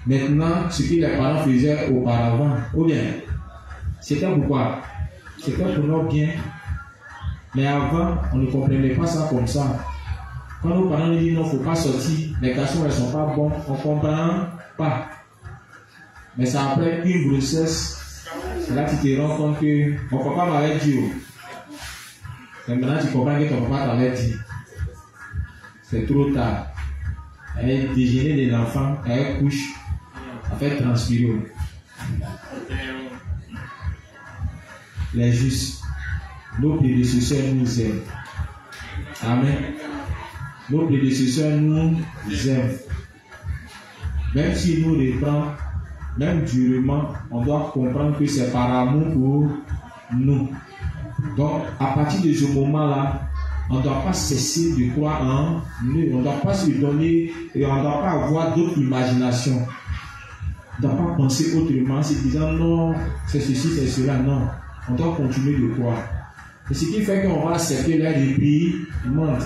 maintenant ce que les parents faisaient auparavant. Ou bien, c'était pourquoi? C'était pour notre bien. Mais avant, on ne comprenait pas ça comme ça. Quand nos parents nous disent non, il ne faut pas sortir, les garçons ne sont pas bons, on ne comprend pas. Mais c'est après une grossesse, c'est là que tu te rends compte que mon papa m'avait dit. Et maintenant tu comprends que ton papa t'avait dit. C'est trop tard. Elle déjeuner de l'enfant, elle couche, elle fait transpirer. Les justes, nos prédécesseurs nous aiment. Amen. Nos prédécesseurs nous aiment. Même s'ils nous reprend, même durement, on doit comprendre que c'est par amour pour nous. Donc, à partir de ce moment-là, on ne doit pas cesser de croire en nous. On ne doit pas se donner, et on ne doit pas avoir d'autres imaginations. On ne doit pas penser autrement, se disant non, c'est ceci, c'est cela. Non, on doit continuer de croire. Et ce qui fait qu'on va accepter leur réprimande.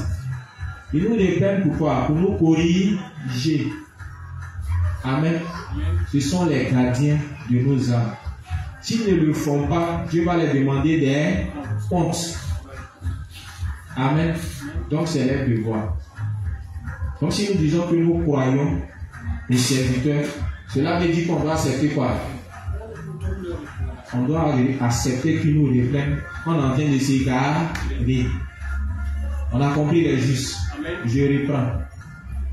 Ils nous reprennent pourquoi? Pour nous corriger. Amen. Ce sont les gardiens de nos âmes. S'ils ne le font pas, Dieu va leur demander des comptes. Amen. Donc c'est leur devoir. Donc si nous disons que nous croyons les serviteurs, cela veut dire qu'on doit accepter quoi? On doit accepter qu'ils nous reprennent. On est en train de s'égarer. On a compris les justes. Je reprends.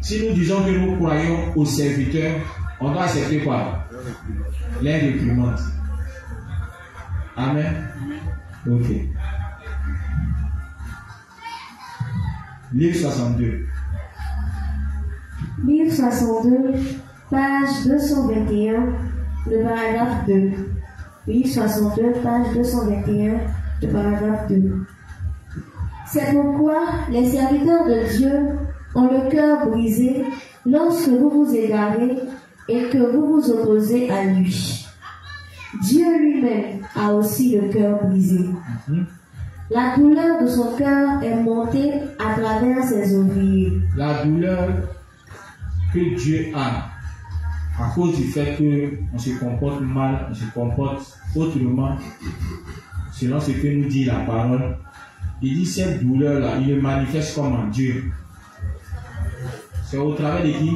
Si nous disons que nous croyons aux serviteurs, on doit accepter quoi? Les réprimandes. Amen. Ok. Livre 62. Livre 62, page 221, le paragraphe 2. Livre 62, page 221, le paragraphe 2. C'est pourquoi les serviteurs de Dieu ont le cœur brisé lorsque vous vous égarez et que vous vous opposez à lui. Dieu lui-même a aussi le cœur brisé. La douleur de son cœur est montée à travers ses ouvriers. La douleur que Dieu a à cause du fait qu'on se comporte mal, on se comporte autrement, selon ce que nous dit la parole, il dit cette douleur-là, il le manifeste comme en Dieu. C'est au travers de qui?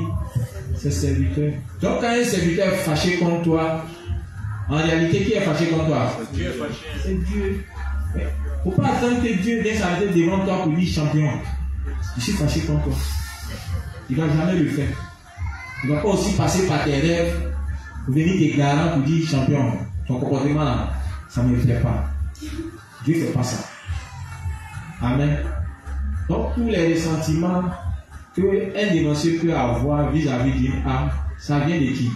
Ses serviteurs. Donc quand un serviteur est fâché contre toi, en réalité, qui est fâché contre toi? C'est Dieu. Il ne faut pas attendre que Dieu vienne s'arrêter devant toi pour dire champion. Je suis fâché contre toi. Il ne va jamais le faire. Il ne va pas aussi passer par tes rêves pour venir déclarer pour dire champion. Ton comportement là, ça ne me plaît pas. Dieu ne fait pas ça. Amen. Donc tous les ressentiments qu'un dénoncé peut avoir vis-à-vis d'une âme, ça vient de qui?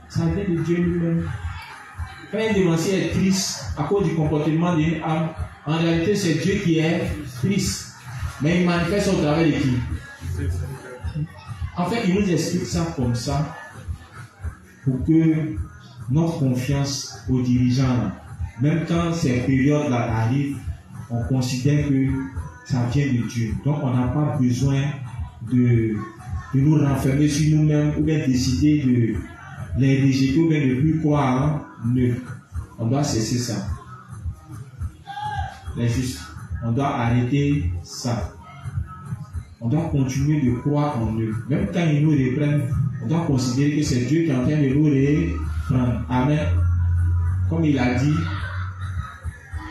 Ça vient de Dieu lui-même. Quand un dénoncé est triste à cause du comportement d'une âme, en réalité c'est Dieu qui est triste. Mais il manifeste au travers de qui? En fait, il nous explique ça comme ça pour que notre confiance aux dirigeants, même quand ces périodes-là arrivent, on considère que ça vient de Dieu. Donc on n'a pas besoin de nous renfermer sur nous-mêmes ou bien décider de les rejeter ou bien de ne plus croire en eux. On doit cesser ça. On doit arrêter ça. On doit continuer de croire en eux. Même quand ils nous reprennent, on doit considérer que c'est Dieu qui est en train de nous reprendre. Amen. Comme il a dit,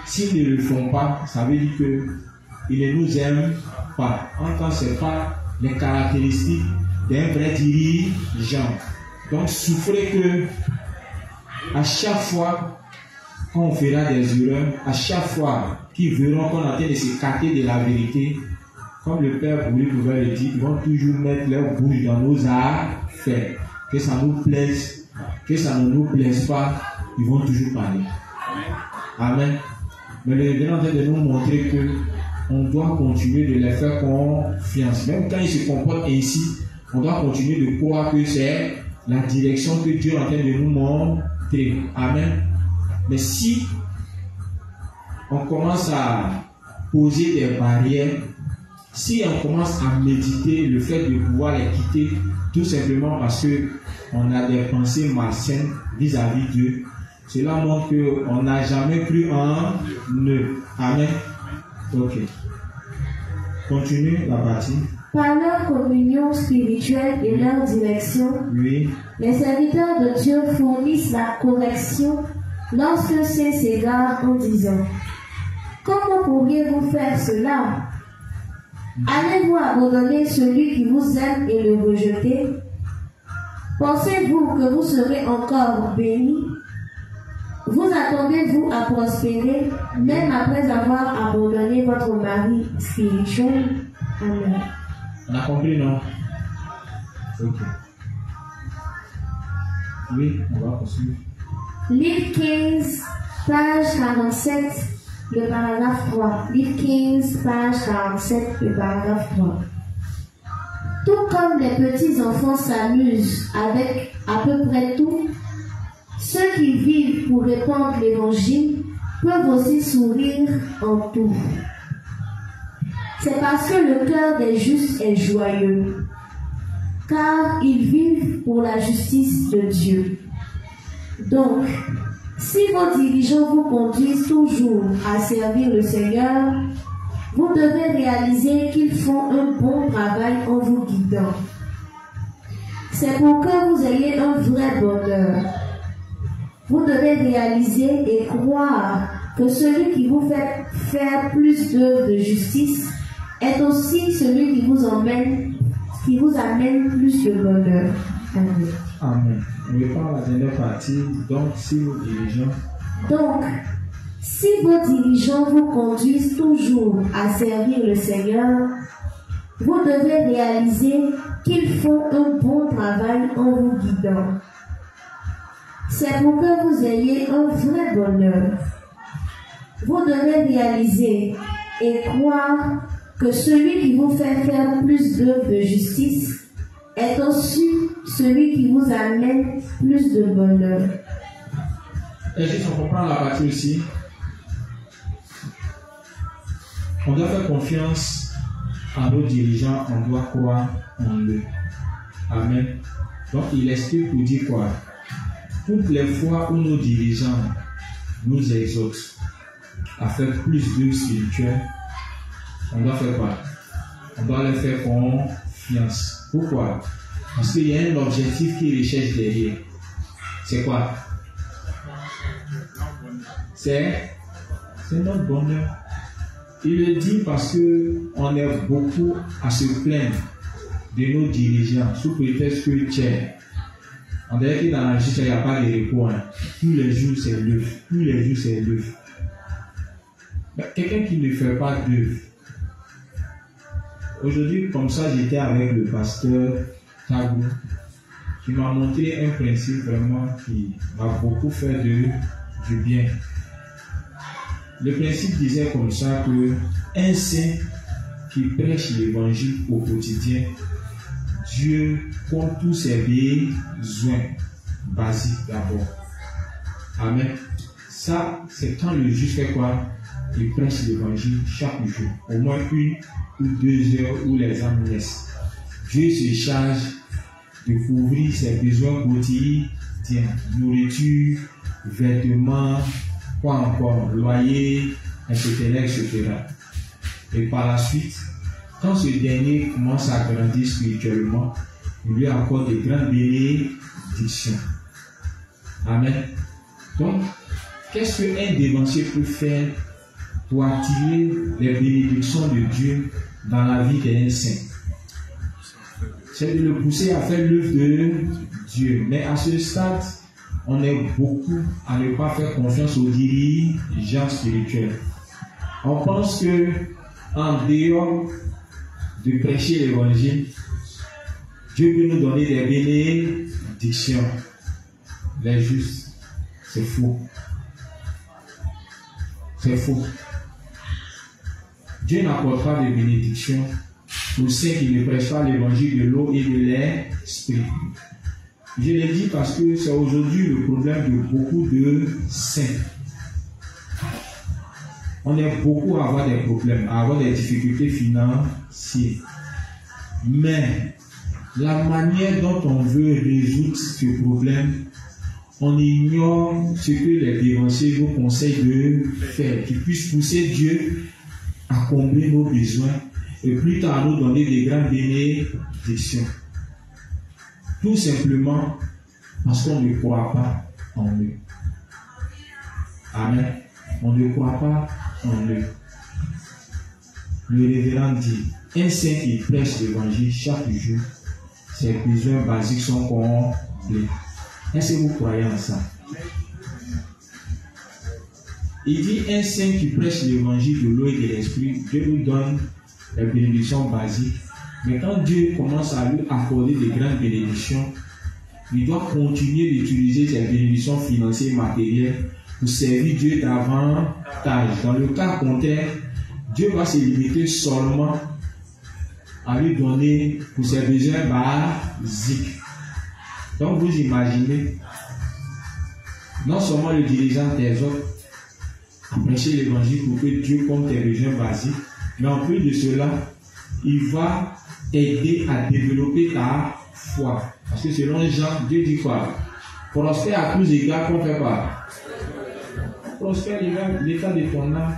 s'ils ne le font pas, ça veut dire qu'ils ne nous aiment pas. En tant que ce n'est pas les caractéristiques d'un vrai dirigeant. Donc souffrez que à chaque fois qu'on fera des erreurs, à chaque fois qu'ils verront qu'on est en train de s'écarter de la vérité, comme le Père pouvait le dire, ils vont toujours mettre leur bouche dans nos affaires. Que ça nous plaise, que ça ne nous plaise pas, ils vont toujours parler. Amen. Mais le Dieu est en train de nous montrer que on doit continuer de les faire confiance. Même quand ils se comportent ainsi, on doit continuer de croire que c'est la direction que Dieu est en train de nous montrer. Amen. Mais si on commence à poser des barrières, si on commence à méditer le fait de pouvoir les quitter, tout simplement parce qu'on a des pensées malsaines vis-à-vis de Dieu, cela montre qu'on n'a jamais cru en eux. Amen. Ok. Continue la partie. Par leur communion spirituelle et leur direction, Oui. les serviteurs de Dieu fournissent la correction lorsque c'est s'égare en disant: comment pourriez-vous faire cela? Allez-vous abandonner celui qui vous aime et le rejeter? Pensez-vous que vous serez encore bénis? Vous attendez-vous à prospérer, même après avoir abandonné votre mari spirituel? Amen. On a compris, non? Ok. Oui, on va poursuivre. Livre 15, page 47, le paragraphe 3. Livre 15, page 47, le paragraphe 3. Tout comme les petits enfants s'amusent avec à peu près tout, ceux qui vivent pour répandre l'évangile peuvent aussi sourire en tout. C'est parce que le cœur des justes est joyeux, car ils vivent pour la justice de Dieu. Donc, si vos dirigeants vous conduisent toujours à servir le Seigneur, vous devez réaliser qu'ils font un bon travail en vous guidant. C'est pour que vous ayez un vrai bonheur. Vous devez réaliser et croire que celui qui vous fait faire plus d'œuvres de justice est aussi celui qui vous amène plus de bonheur. Amen. Amen. On reprend la dernière partie. Donc, si vos dirigeants vous conduisent toujours à servir le Seigneur, vous devez réaliser qu'ils font un bon travail en vous guidant. C'est pour que vous ayez un vrai bonheur. Vous devez réaliser et croire que celui qui vous fait faire plus d'œuvres de justice est aussi celui qui vous amène plus de bonheur. Et juste on comprend la partie aussi. On doit faire confiance à nos dirigeants, on doit croire en eux. Amen. Donc il explique pour dire quoi? Toutes les fois où nos dirigeants nous exhortent, à faire plus d'œuvres spirituelles, on doit faire quoi? On doit leur faire confiance. Pourquoi? Parce qu'il y a un objectif qui recherche derrière. C'est quoi? C'est notre bonheur. Il le dit parce qu'on est beaucoup à se plaindre de nos dirigeants sous prétexte que tiens, on dirait que dans la justice, il n'y a pas de repos. Hein. Tous les jours, c'est l'œuvre. Tous les jours, c'est l'œuvre. Quelqu'un qui ne fait pas d'œuvre. Aujourd'hui, comme ça, j'étais avec le pasteur Tagou, qui m'a montré un principe vraiment qui m'a beaucoup fait du bien. Le principe disait comme ça que un saint qui prêche l'évangile au quotidien, Dieu compte tous ses besoins basiques d'abord. Amen. Ça, c'est quand le juste fait quoi? Il prêche l'évangile chaque jour, au moins 1 ou 2 heures où les âmes naissent. Dieu se charge de couvrir ses besoins quotidiens, nourriture, vêtements, quoi encore, loyer, etc., etc. Et par la suite, quand ce dernier commence à grandir spirituellement, il lui accorde de grandes bénédictions. Amen. Donc, qu'est-ce qu'un dévancier peut faire pour attirer les bénédictions de Dieu dans la vie d'un saint? C'est de le pousser à faire l'œuvre de Dieu. Mais à ce stade, on est beaucoup à ne pas faire confiance aux dirigeants spirituels. On pense que en dehors de prêcher l'évangile, Dieu peut nous donner des bénédictions. Les justes, c'est faux. C'est faux. Dieu n'apporte pas de bénédictions aux saints qui ne prêchent pas l'évangile de l'eau et de l'esprit. Je l'ai dit parce que c'est aujourd'hui le problème de beaucoup de saints. On est beaucoup à avoir des problèmes, à avoir des difficultés financières. Mais la manière dont on veut résoudre ce problème, on ignore ce que les dévanciers nous conseillent de faire, qui puissent pousser Dieu à combler nos besoins et plus tard nous donner des grandes bénédictions. Tout simplement parce qu'on ne croit pas en eux. Amen. On ne croit pas en eux. Le révérend dit, un saint qui prêche l'évangile chaque jour, ses besoins basiques sont comblés. Est-ce que vous croyez en ça? Il dit, un saint qui prêche l'évangile de l'eau et de l'esprit, Dieu nous donne les bénédictions basiques. Mais quand Dieu commence à lui accorder de grandes bénédictions, il doit continuer d'utiliser ses bénédictions financières et matérielles pour servir Dieu davantage. Dans le cas contraire, Dieu va se limiter seulement à lui donner pour ses besoins basiques. Donc vous imaginez, non seulement le dirigeant des autres a prêché l'évangile pour que Dieu compte tes besoins basiques, mais en plus de cela, il va t'aider à développer ta foi. Parce que selon Jean, Dieu dit quoi? Prospère à tous égards, qu'on fait quoi? Prospère l'état de ton âme.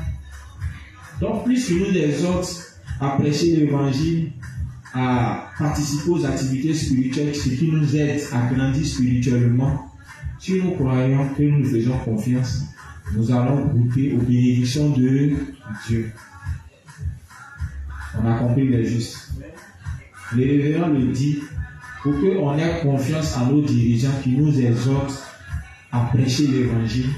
Donc plus que nous les autres à prêcher l'évangile, à participer aux activités spirituelles, ce qui nous aide à grandir spirituellement, si nous croyons que nous nous faisons confiance, nous allons goûter aux bénédictions de Dieu. On a compris les justes. Le révérend le dit, pour qu'on ait confiance en nos dirigeants qui nous exhortent à prêcher l'évangile,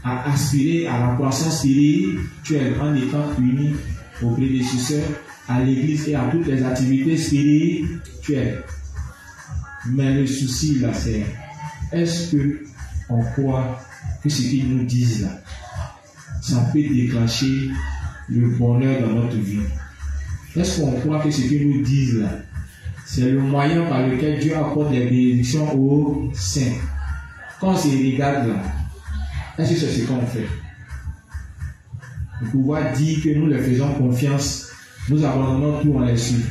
à aspirer à la croissance spirituelle en étant unis aux prédécesseurs, à l'église et à toutes les activités spirituelles. Mais le souci là, c'est est-ce qu'on croit que ce qu'ils nous disent là, ça peut déclencher le bonheur dans notre vie? Est-ce qu'on croit que ce qu'ils nous disent là, c'est le moyen par lequel Dieu accorde des bénédictions aux saints? Quand on se regarde là, est-ce que c'est ce qu'on fait? Pour pouvoir dire que nous les faisons confiance, nous abandonnons tout, on les suit.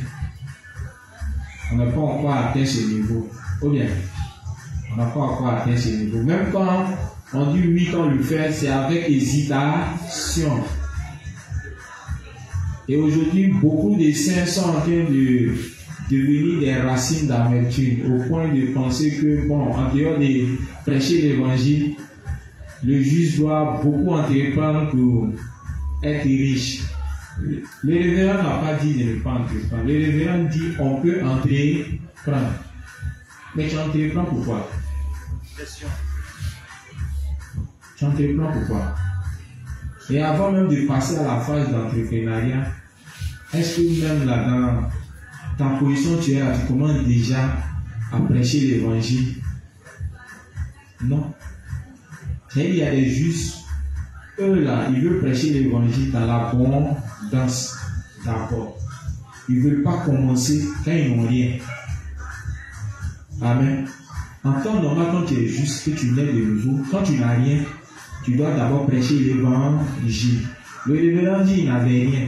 On n'a pas encore atteint ce niveau. Ou bien, on n'a pas encore atteint ce niveau. Même quand On dit oui quand on le fait, c'est avec hésitation. Et aujourd'hui, beaucoup de saints sont en train de devenir des racines d'amertume, au point de penser que, bon, en dehors de prêcher l'évangile, le juge doit beaucoup entreprendre pour être riche. Le révérend n'a pas dit de ne pas entreprendre. Le révérend dit on peut entreprendre. Mais tu entreprends pourquoi? Tu entreprends pourquoi? Et avant même de passer à la phase d'entrepreneuriat, est-ce que même là dans ta position tu es là, tu commences déjà à prêcher l'évangile? Non. Il y a des justes, eux là, ils veulent prêcher l'évangile dans l'abondance d'abord. Ils ne veulent pas commencer quand ils n'ont rien. Amen. En temps normal, quand tu es juste, que tu nais de nouveau, quand tu n'as rien, tu dois d'abord prêcher l'évangile. Le révérend dit qu'il n'avait rien.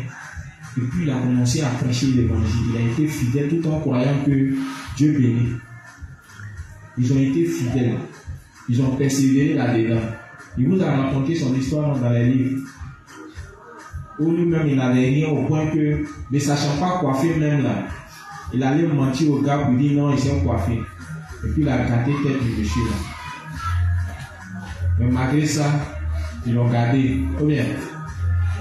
Et puis il a commencé à prêcher l'évangile. Il a été fidèle tout en croyant que Dieu bénit. Ils ont été fidèles. Ils ont persévéré là-dedans. Il vous a raconté son histoire dans les livres. Où lui-même il n'avait rien au point que, ne sachant pas coiffer même là, il allait mentir au gars pour dire non, il s'est coiffé. Et puis il a gardé tête du monsieur là. Mais malgré ça, ils l'ont gardé. Ou bien,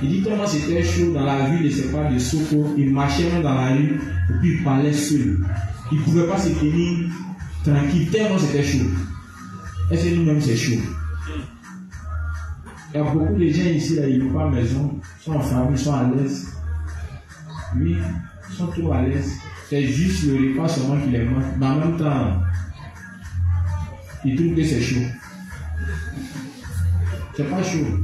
il dit tellement c'était chaud dans la ville, c'est pas de Soko, il marchait même dans la rue, et puis il parlait seul. Il ne pouvait pas se tenir tranquille, tellement c'était chaud. Est-ce que nous-mêmes c'est chaud? Il y a beaucoup de gens ici, là, ils n'ont pas maison, sont en famille, sont à l'aise. Oui, ils sont trop à l'aise. C'est juste le repas seulement qui les manque. Mais en même temps, ils trouvent que c'est chaud. C'est pas chaud.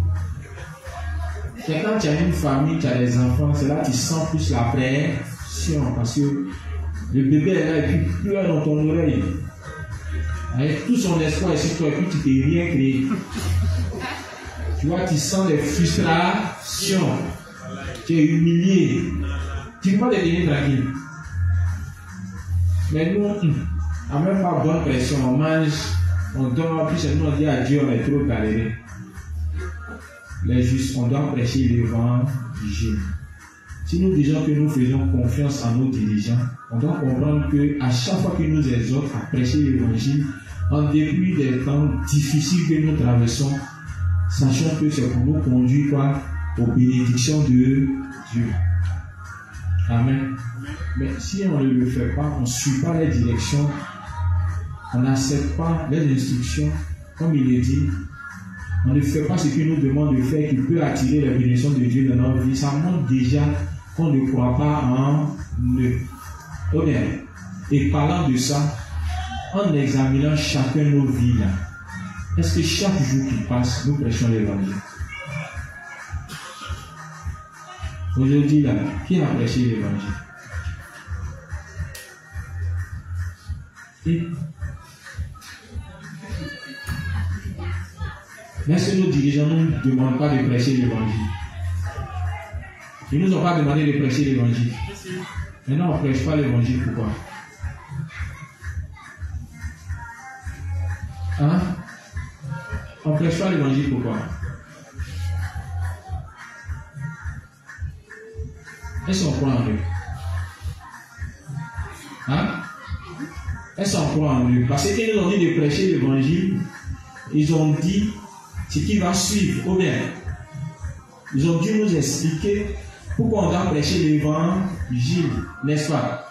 C'est quand tu as une famille, tu as des enfants, c'est là que tu sens plus la pression. Parce que le bébé est là et puis il pleure dans ton oreille. Avec tout son espoir sur toi et puis tu ne t'es rien créé. Tu vois, tu sens les frustrations. Tu es humilié. Tu ne peux pas devenir tranquille. Mais nous, on n'a même pas bonne pression. On mange, on dort, puis seulement on dit à Dieu, on est trop galéré. Les justes, on doit prêcher l'évangile. Si nous disons que nous faisons confiance en nos dirigeants, on doit comprendre qu'à chaque fois qu'ils nous exhortent à prêcher l'évangile, en dépit des temps difficiles que nous traversons, sachant que c'est pour nous conduire aux bénédictions de Dieu. Amen. Mais si on ne le fait pas, on ne suit pas les directions, on n'accepte pas les instructions, comme il est dit, on ne fait pas ce qu'il nous demande de faire qui peut attirer les bénédictions de Dieu dans notre vie, ça montre déjà qu'on ne croit pas en eux. Oh bien, et parlant de ça, en examinant chacun nos vies là, est-ce que chaque jour qui passe, nous prêchons l'évangile? Aujourd'hui là, qui a prêché l'évangile? Est-ce que nos dirigeants ne nous demandent pas de prêcher l'évangile? Ils ne nous ont pas demandé de prêcher l'évangile. Maintenant, on ne prêche pas l'évangile, pourquoi? Hein? On ne prêche pas l'évangile, pourquoi? Est-ce qu'on croit en eux? Hein? Est-ce qu'on croit en eux? Parce qu'ils nous ont dit de prêcher l'évangile, ils ont dit ce qui va suivre, ou bien, ils ont dû nous expliquer pourquoi on doit prêcher l'évangile, n'est-ce pas?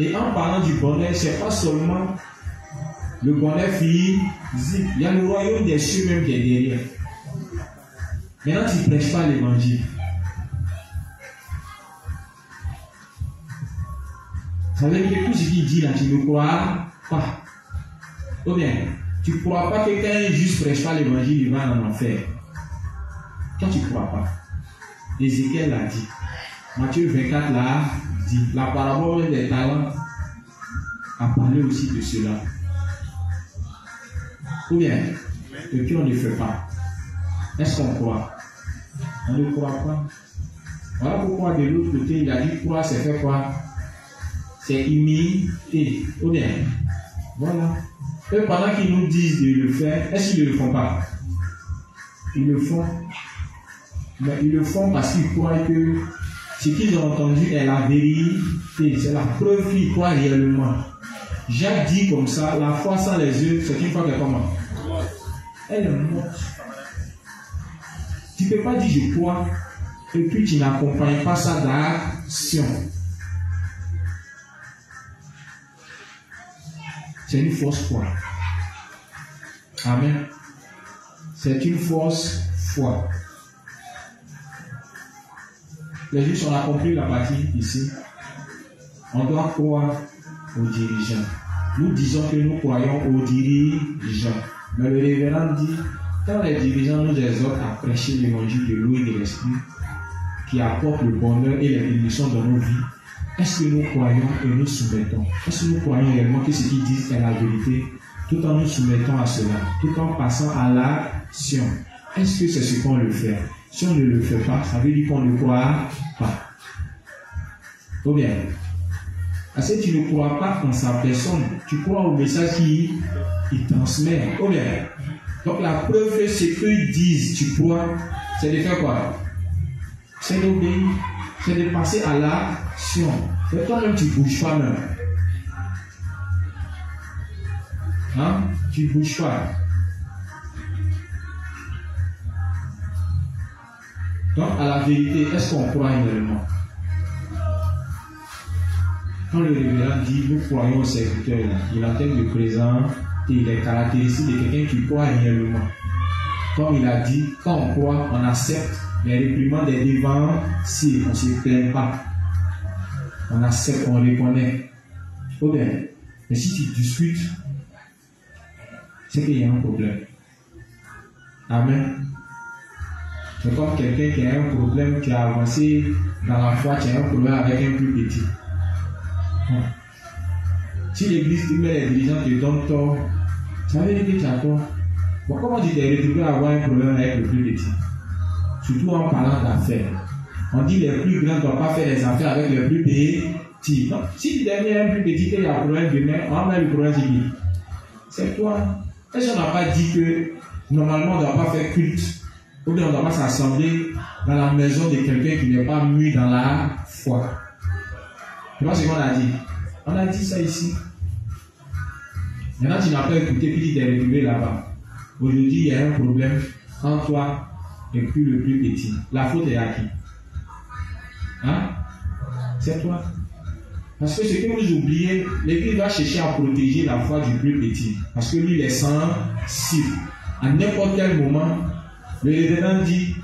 Et en parlant du bonheur, ce n'est pas seulement le bonheur physique, il y a le royaume des cieux même qui est derrière. Maintenant, tu ne prêches pas l'évangile. Ça veut dire que tout ce qu'il dit là, tu ne crois pas. Ou bien, tu ne crois pas que quelqu'un juste prêche pas l'évangile, il va en enfer. Quand tu ne crois pas, Ézéchiel l'a dit. Matthieu 24 l'a dit. La parabole des talents a parlé aussi de cela. Ou bien, et puis on ne fait pas. Est-ce qu'on croit? On ne croit pas. Voilà pourquoi de l'autre côté, il a dit croire, c'est faire quoi? C'est imiter. Ou bien, voilà. Eux, pendant qu'ils nous disent de le faire, est-ce qu'ils ne le font pas? Ils le font. Mais ils le font parce qu'ils croient que ce qu'ils ont entendu est la vérité. C'est la preuve qu'ils croient réellement. Jacques dit comme ça, la foi sans les yeux, c'est une foi qui est comment? Elle est morte. Tu ne peux pas dire je crois et puis tu n'accompagnes pas ça d'action. C'est une fausse foi. Amen. C'est une fausse foi. Les Juifs, on a compris la partie ici. On doit croire aux dirigeants. Nous disons que nous croyons aux dirigeants. Mais le révérend dit, quand les dirigeants nous exhortent à prêcher l'évangile de l'eau et de l'esprit, qui apporte le bonheur et les bénédictions dans nos vies, est-ce que nous croyons et nous soumettons? Est-ce que nous croyons réellement que ce qu'ils disent est la vérité, tout en nous soumettant à cela, tout en passant à l'action? Est-ce que c'est ce qu'on le fait? Si on ne le fait pas, ça veut dire qu'on ne croit pas. Ou bien, parce que tu ne crois pas en sa personne, tu crois au message qu'il transmet. Ou bien, donc la preuve que ce qu'ils disent, tu crois, c'est de faire quoi? C'est d'obéir, c'est de passer à l'action. Mais toi-même, tu ne bouges pas même. Hein? Tu ne bouges pas. Donc, à la vérité, est-ce qu'on croit réellement? Quand le révérend dit, nous croyons au serviteur, il entend le présent et les caractéristiques de quelqu'un qui croit réellement. Comme il a dit, quand on croit, on accepte les réprimandes des devanciers, on ne se plaint pas. On accepte, on reconnaît. Ou bien, mais si tu discutes, c'est qu'il y a un problème. Amen. C'est comme quelqu'un qui a un problème, qui a avancé dans la foi, qui a un problème avec un plus petit. Bon. Si l'église met les dirigeants te donnent tort, ça veut dire que tu as tort. Bon, comment tu t'es retrouvé à avoir un problème avec le plus petit? Surtout en parlant d'affaires. On dit les plus grands ne doivent pas faire les affaires avec les plus petits. Donc, si tu deviens un plus petit et il y a un problème demain, on va mettre le problème qui dit. C'est toi. Est-ce qu'on n'a pas dit que normalement on ne doit pas faire culte? Ou bien on ne doit pas s'assembler dans la maison de quelqu'un qui n'est pas mûr dans la foi? Tu vois ce qu'on a dit? On a dit ça ici. Maintenant tu n'as pas écouté puis tu t'es retrouvé là-bas. Aujourd'hui il y a un problème entre toi et puis le plus petit. La faute est à qui? Hein? C'est toi. Parce que ce que vous oubliez, l'Église va chercher à protéger la foi du plus petit. Parce que lui il est sensible. À n'importe quel moment, le révérend dit,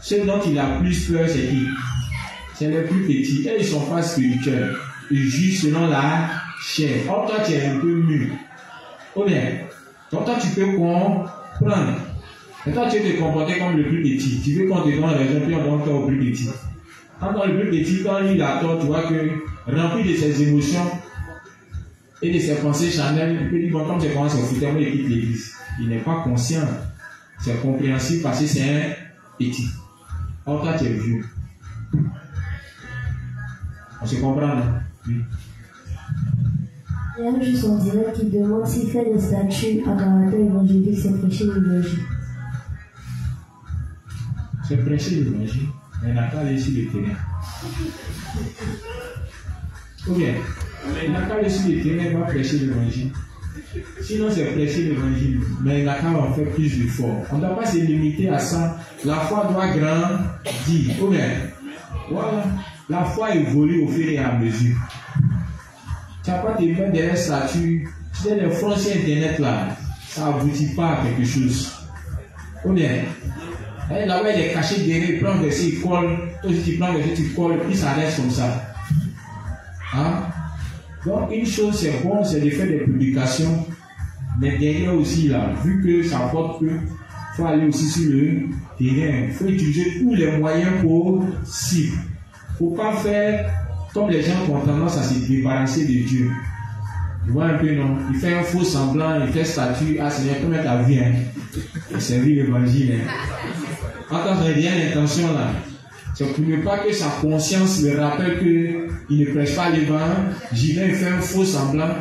ceux dont il a plus peur, c'est qui? C'est les plus petits. Et ils ne sont pas spirituels. Ils jugent selon la chair. Or, toi, tu es un peu mûr. Ou bien, donc toi, tu peux comprendre. Et toi, tu veux te comporter comme le plus petit. Tu veux qu'on te donne raison, puis on donne tort au plus petit. Quand le plus petit, quand il a tort, tu vois que, rempli de ses émotions et de ses pensées charnelles, il peut dire, bon, comme c'est comment c'est foutu, moi, il quitte l'église. Il n'est pas conscient. C'est compréhensible parce que c'est un petit. Or, toi, tu es vieux. On se comprend, non? Oui. Il y a juste on dirait qui demande s'il fait des statuts à caractère évangélique, c'est prêcher l'évangile. C'est prêcher l'évangile, mais il n'a qu'à aller sur le terrain. Ou bien, il n'a qu'à aller sur le terrain, il va prêcher l'évangile. Sinon, c'est prêcher l'évangile, mais il n'a qu'à en faire plus d'efforts. On ne doit pas se limiter à ça. La foi doit grandir. Ou bien, voilà, la foi évolue au fur et à mesure. Tu n'as pas de mettre des statuts, tu sais, les frontières internet là, ça n'aboutit pas à quelque chose. Ou bien, là-bas il est caché derrière, il prend un verset, il colle, toi aussi tu prends un verset, tu colles, puis ça reste comme ça. Hein? Donc une chose c'est bon, c'est de faire des publications, mais derrière aussi là, vu que ça porte peu, il faut aller aussi sur le terrain, il faut utiliser tous les moyens possibles. Il ne faut pas faire comme les gens qui ont tendance à se débarrasser de Dieu. Tu vois un peu, non? Il fait un faux semblant, il fait statut, ah Seigneur, comment ta vie, hein? Il servir l'évangile, hein? Quand on a bien l'intention là, c'est pour ne pas que sa conscience le rappelle qu'il ne prêche pas l'évangile, il fait un faux semblant,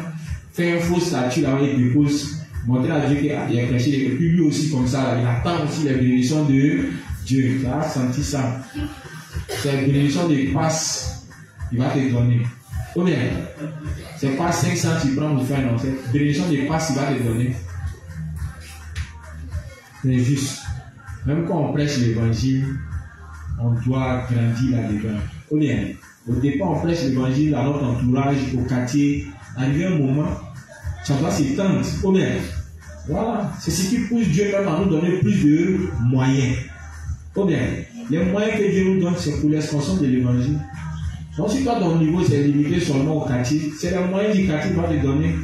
fait un faux statut là où il dépose montrer à Dieu qu'il a prêché, et puis lui aussi comme ça, il attend aussi les bénédictions de Dieu. Tu as senti ça. C'est la bénédiction de passe, il va te donner. Ou bien, c'est pas 500 tu prends pour faire, non, c'est bénédiction de passe, il va te donner. C'est juste. Même quand on prêche l'évangile, on doit grandir là-dedans. Ou bien, au départ, on prêche l'évangile dans notre entourage, au quartier. Arrivé un moment, ça doit s'étendre. Ou bien, voilà, c'est ce qui pousse Dieu même à nous donner plus de moyens. Ou bien, les moyens que Dieu nous donne, c'est pour l'expansion de l'évangile. Donc, si toi, ton niveau, c'est limité seulement au quartier, c'est les moyens du quartier qui va te donner.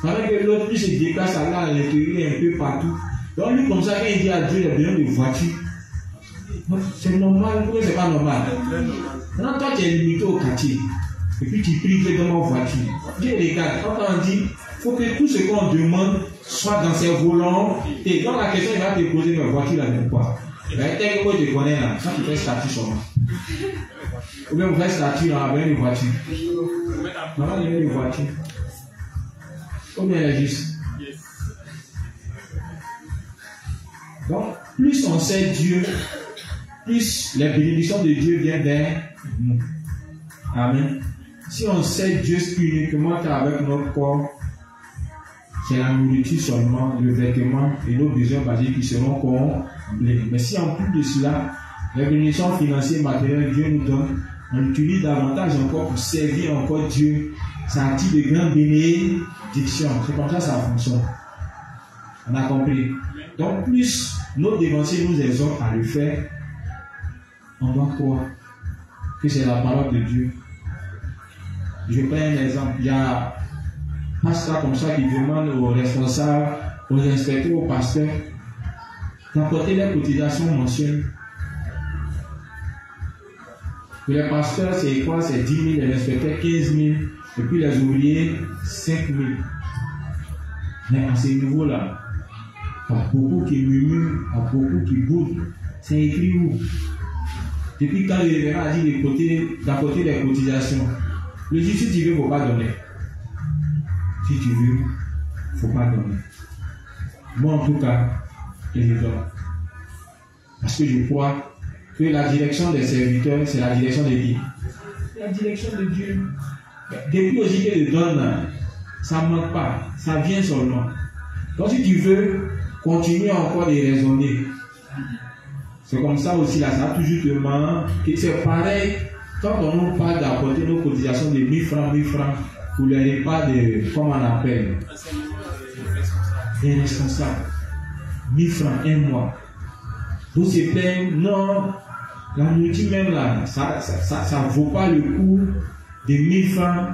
Pendant que l'autre, plus se déplace à l'intérieur un peu partout. Donc, lui, comme ça, quand il dit à Dieu, il a besoin de voiture. C'est normal, pourquoi c'est pas normal? Maintenant, toi, tu es limité au quartier. Et puis, tu pries Dieu dans ma voiture. Dieu regarde, quand on dit, il faut que tout ce qu'on demande soit dans ses volants. Et dans la question, il va te poser ma voiture là, même quoi. Tel que moi, je te connais là, ça, tu fais statut seulement. Ou bien, vous faites statut là, avec une voiture. Maman, il y a une voiture. Ou bien, elle est juste. Donc, plus on sait Dieu, plus les bénédictions de Dieu viennent vers nous. Amen. Si on sait Dieu uniquement qu'avec notre corps, c'est la nourriture seulement, le vêtement et nos besoins basiques qui seront comblés. Mais si en plus de cela, les bénédictions financières, matérielles, Dieu nous donne, on utilise davantage encore pour servir encore Dieu. Ça attire de grandes bénédictions. C'est comme ça que ça fonctionne. On a compris. Donc, plus nos dévanciers nous exhortent à le faire, on doit croire que c'est la parole de Dieu. Je prends un exemple. Il y a un pasteur comme ça qui demande aux responsables, aux inspecteurs, aux pasteurs d'apporter les cotisations mensuelles. Pour les pasteurs, c'est quoi? C'est 10 000, les inspecteurs 15 000, et puis les ouvriers 5 000. Mais à ce niveau-là, il y a beaucoup qui murmurent, il y a beaucoup qui boudent. C'est écrit où? Depuis quand le révérend a dit d'apporter les cotisations, le dit si tu veux, il ne faut pas donner. Si tu veux, il ne faut pas donner. Moi, en tout cas, je le donne. Parce que je crois que la direction des serviteurs, c'est la direction de qui? La direction de Dieu. Depuis aussi que je donne, ça ne manque pas. Ça vient seulement. Donc, si tu veux continuer encore de raisonner, c'est comme ça aussi, là, ça a toujours te manqué. C'est pareil. Quand on nous parle d'apporter nos cotisations de 1000 francs, pour les repas de, comment on appelle, les responsables, 1000 francs, un mois. Vous se plaignez, non, la nourriture même là, ça ne vaut pas le coût de 1000 francs.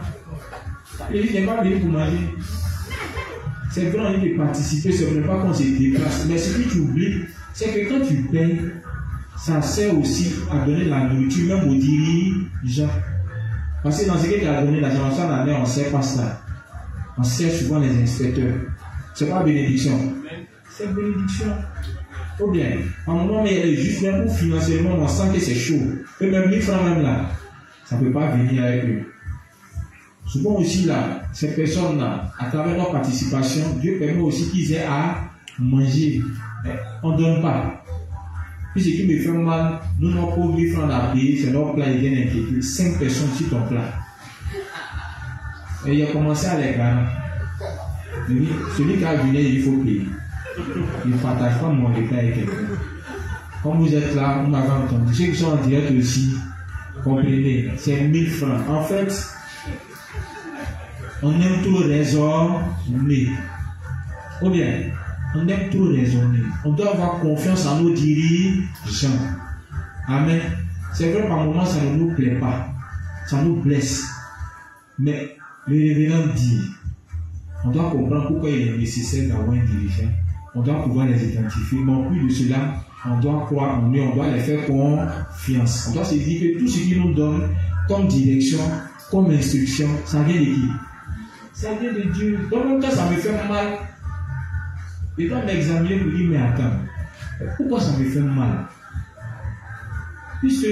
Les gens n'est pas venu pour manger. C'est vrai, on dit de participer, ce n'est pas qu'on se déplace. Mais ce que tu oublies, c'est que quand tu payes, ça sert aussi à donner la nourriture même aux dirigeants. Parce que dans ce que tu as donné, la génération d'année, on ne sait pas ça. On sert souvent les inspecteurs. Ce n'est pas bénédiction. C'est bénédiction. Ou bien, à un moment, mais elle est juste même où financièrement, on sent que c'est chaud. Et même 1000 francs même là, ça ne peut pas venir avec eux. Souvent aussi là, ces personnes-là, à travers leur participation, Dieu permet aussi qu'ils aient à manger. Mais on ne donne pas. Puis ce qui me fait mal, nous n'avons pas 1000 francs à payer, c'est leur plat, ils viennent inquiéter. 5 personnes sur ton plat. Et il a commencé à les gagner. Celui qui a venu, il faut payer. Il ne partage pas mon repas avec quelqu'un. Comme vous êtes là, vous m'avez entendu. Ceux qui sont en direct aussi, comprenez, c'est 1000 francs. En fait, on aime trop raisonner. Ou bien, on aime trop raisonner. On doit avoir confiance en nos dirigeants. Amen. C'est vrai, par moments, ça ne nous plaît pas. Ça nous blesse. Mais le révérend dit, on doit comprendre pourquoi il est nécessaire d'avoir un dirigeant. On doit pouvoir les identifier. Mais en plus de cela, on doit croire en eux, on doit les faire confiance. On doit se dire que tout ce qu'ils nous donnent comme direction, comme instruction, ça vient de qui? Ça vient de Dieu. Donc, même quand ça me fait mal, je dois m'examiner pour dire, mais attends, pourquoi ça me fait mal? Puisque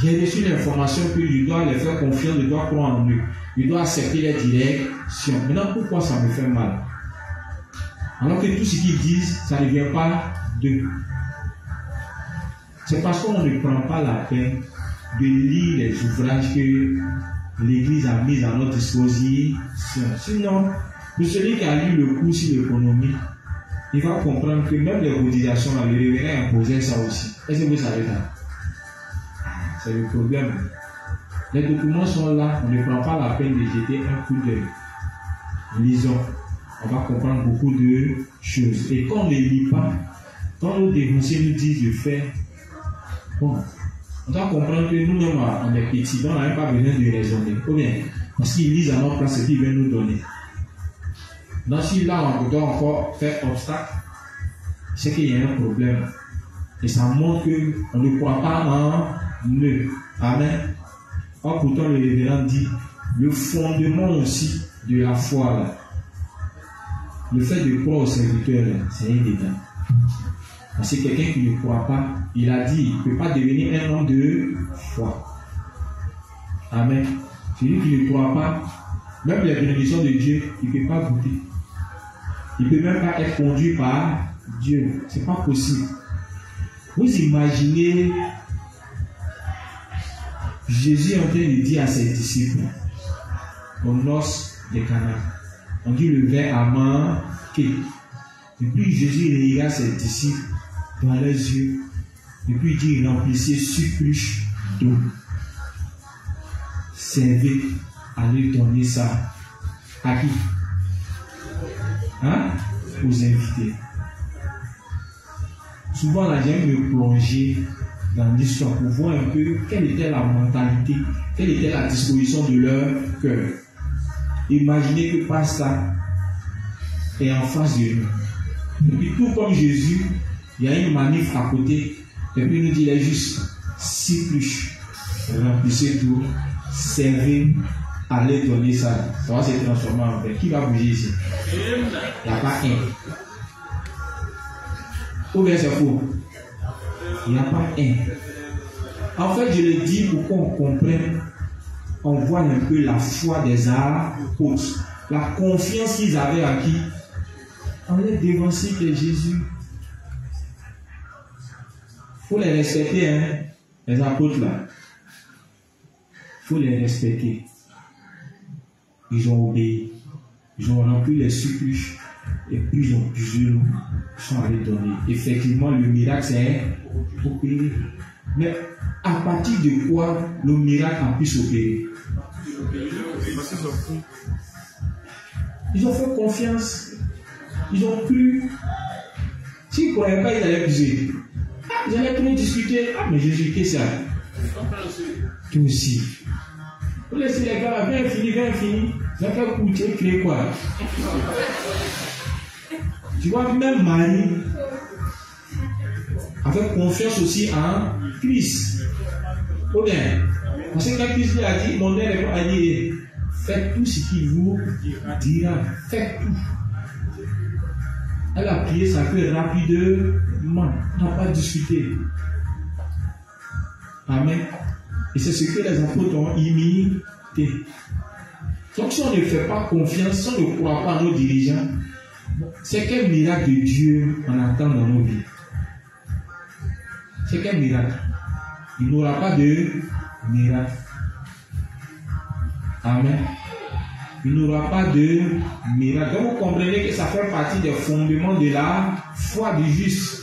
j'ai reçu l'information que je dois les faire confiance, je dois croire en eux, je dois accepter les directions. Maintenant, pourquoi ça me fait mal? Alors que tout ce qu'ils disent, ça ne vient pas d'eux. C'est parce qu'on ne prend pas la peine de lire les ouvrages que l'Église a mis à notre disposition. Sinon, pour celui qui a lu le cours sur l'économie, il va comprendre que même les cotisations, le révérend imposait ça aussi. Est-ce que vous savez ça? C'est le problème. Les documents sont là, on ne prend pas la peine de jeter un coup d'œil. Lisons. On va comprendre beaucoup de choses. Et quand on ne les lit pas, quand nos dénonciers nous disent de faire, bon, on doit comprendre que nous-mêmes, on est petits, donc on n'a même pas besoin de raisonner. Ou bien, parce qu'ils lisent à notre place ce qu'ils veulent nous donner. Donc, si là, on doit encore faire obstacle, c'est qu'il y a un problème. Et ça montre qu'on ne croit pas en eux. Amen. Or, pourtant, le révérend dit, le fondement aussi de la foi, là, le fait de croire au serviteur, c'est un détail. Parce que quelqu'un qui ne croit pas, il a dit, il ne peut pas devenir un homme de foi. Amen. Celui qui ne croit pas, même les bénédictions de Dieu, il ne peut pas goûter. Il ne peut même pas être conduit par Dieu. Ce n'est pas possible. Vous imaginez Jésus en train de dire à ses disciples, aux noces de Cana, on dit le vin a manqué. Et puis Jésus regarde ses disciples dans leurs yeux. Et puis il dit, remplissez surpluche d'eau. Servez, allez donner ça à qui? Hein? Aux invités. Souvent, la gente me plonger dans l'histoire pour voir un peu quelle était la mentalité, quelle était la disposition de leur cœur. Imaginez que pas ça est en face de nous. Et puis tout comme Jésus, il y a une manif à côté, et puis il nous dit les justes, 6 pluches, remplissez tout, servez, allez donner ça. Ça va se transformer en pain. Qui va bouger ici? Il n'y a pas un. Ou bien c'est faux? Il n'y a pas un. En fait, je le dis pour qu'on comprenne. On voit un peu la foi des apôtres, la confiance qu'ils avaient en qui? En les dévancés de Jésus. Il faut les respecter, hein, les apôtres là. Il faut les respecter. Ils ont obéi. Ils ont rempli les surpluches. Et puis ils ont plusieurs sont allés donner. Effectivement, le miracle c'est opéré. Mais à partir de quoi le miracle a pu s'opérer? Ils ont fait confiance. Ils ont cru. S'ils ne croyaient pas, ils allaient puiser. Ah, ils allaient trop discuter. Ah, mais Jésus, qu'est-ce que ça? Toi aussi. Vous laissez les gars, viens fini. Ça fait coûter, créer quoi? Tu vois, même Marie avait confiance aussi en Christ. Ou bien, parce que quand Christ lui a dit, mon Père a dit, faites tout ce qu'il vous dira. Faites tout. Elle a prié sa cœur rapidement. On n'a pas discuté. Amen. Et c'est ce que les apôtres ont imité. Donc si on ne fait pas confiance, si on ne croit pas à nos dirigeants, c'est quel miracle de Dieu on attend dans nos vies? C'est quel miracle? Il n'y aura pas de miracle. Amen. Il n'y aura pas de miracle. Donc vous comprenez que ça fait partie des fondements de la foi du juste.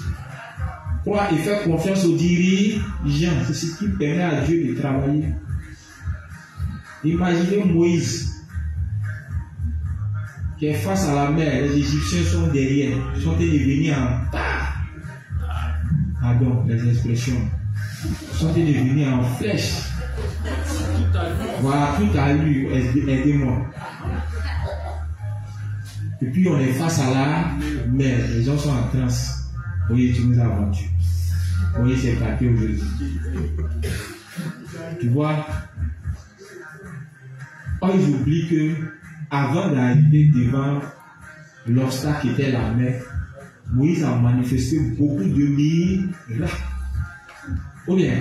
Croire et faire confiance aux dirigeants, c'est ce qui permet à Dieu de travailler. Imaginez Moïse qui est face à la mer, les Égyptiens sont derrière, ils sont devenus en pardon, les expressions, ils sont devenus en flèche. Voilà, tout à lui, aidez-moi. Et puis on est face à la mer, les gens sont en transe. Oui, tu nous as vendu. Oui, c'est parti aujourd'hui. Tu vois, ils oublient que avant d'arriver devant l'obstacle qui était la mer, Moïse a manifesté beaucoup de miracles. Ou bien,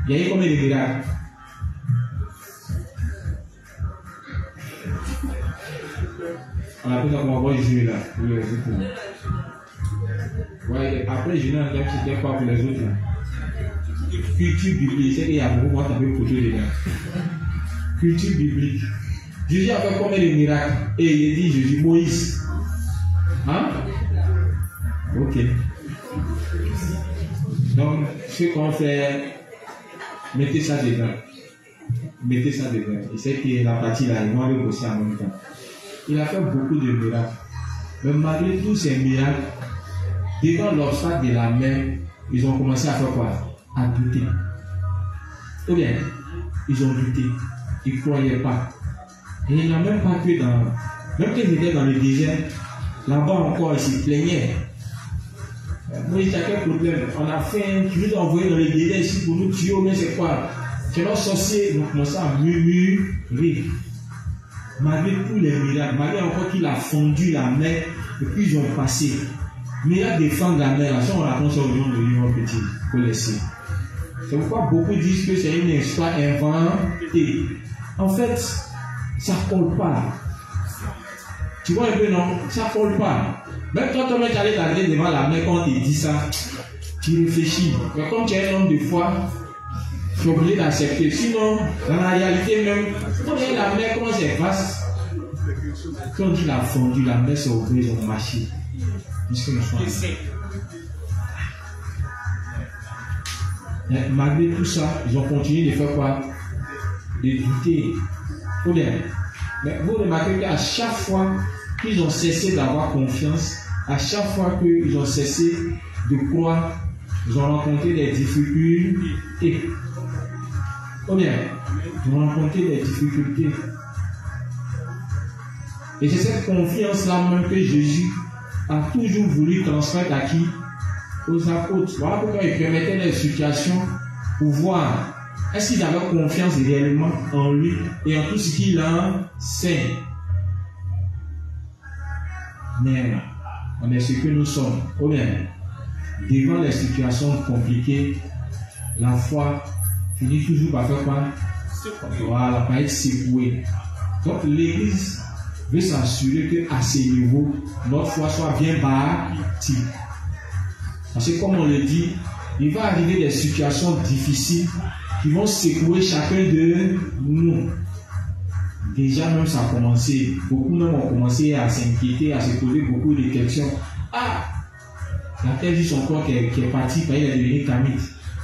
il y a eu combien de miracles? On appelle ça comment on va jouer là. Pour les autres. Ouais, après, je n'ai c'était quoi pour les autres là. Culture biblique, c'est qu'il y a beaucoup moins de côté les gars. Culture biblique. Jésus a fait combien de miracles? Et il dit Jésus, Moïse. Hein? Ok. Donc, ce qu'on fait, mettez ça dedans. Mettez ça dedans. Et c'est que la partie là, ils vont aller bosser en même temps. Il a fait beaucoup de miracles. Mais malgré tous ces miracles, devant l'obstacle de la mer, ils ont commencé à faire quoi? À douter. Ou bien, ils ont douté. Ils ne croyaient pas. Et il n'y a même pas que dans... Même qu'ils étaient dans le désert, là-bas encore, ils se plaignaient. Moïse, il y a quel problème? On a faim, tu nous as envoyé dans le désert ici pour nous tuer, mais c'est quoi? C'est nos sorciers, ils ont commencé à murmurer. Malgré tous les miracles, malgré encore qu'il a fondu la mer, et puis ils ont passé. Miracle de fendre la mer, là, si on raconte ça aux gens de l'Union petit, il faut laisser. C'est pourquoi beaucoup disent que c'est une histoire inventée. En fait, ça ne colle pas. Tu vois un peu, non? Ça ne colle pas. Même quand on est allé t'arrêter devant la mer, quand on te dit ça, tu réfléchis. Mais comme tu es un homme de foi, tu es obligé d'accepter. Sinon, dans la réalité même, quand on est la mer, comment c'est vaste? Quand on dit la fondue, la mer s'est ouverte, ils ont marché. Malgré tout ça, ils ont continué de faire quoi? De douter. Ou bien, mais vous remarquez qu'à chaque fois qu'ils ont cessé d'avoir confiance, à chaque fois qu'ils ont cessé de croire, ils ont rencontré des difficultés. Ou bien, ils ont rencontré des difficultés. Et c'est cette confiance-là même que Jésus a toujours voulu transmettre à qui? Aux apôtres. Voilà pourquoi il permettait des situations pour voir est-ce qu'ils avaient confiance réellement en lui et en tout ce qu'il enseigne. Mais on est ce que nous sommes. Ou bien, devant les situations compliquées, la foi finit toujours par faire quoi? Voilà, par être secouée. Donc l'Église veut s'assurer qu'à ce niveau, notre foi soit bien bâtie. Parce que comme on le dit, il va arriver des situations difficiles qui vont secouer chacun de nous. Déjà même ça a commencé. Beaucoup même ont commencé à s'inquiéter, à se poser beaucoup de questions. Ah, la terre juste encore qui est partie, il est devenu camite.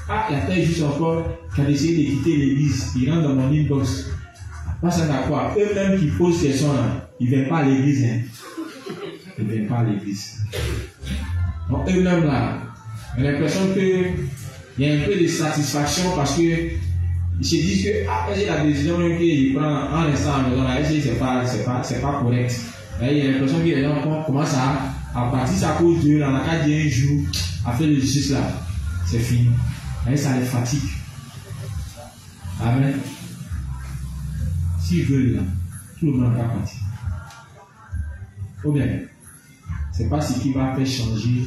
Ah, la terre juste encore qui a décidé de quitter l'église. Il rentre dans mon inbox. Pas ça à quoi? Eux-mêmes qui posent ces questions là, ils ne viennent pas à l'église. Hein. Ils ne viennent pas à l'église. Donc eux-mêmes là, j'ai l'impression qu'il y a un peu de satisfaction parce que ils se disent que après la décision qu'il prend en restant à la maison, là, c'est pas correct. Et il y a l'impression que les gens commencent à partir ça à cause d'eux, dans la cas d'un jour, à faire le justice là, c'est fini. Et ça les fatigue. Amen. S'ils veulent là, tout le monde va partir. Ou bien, c'est pas ce qui va faire changer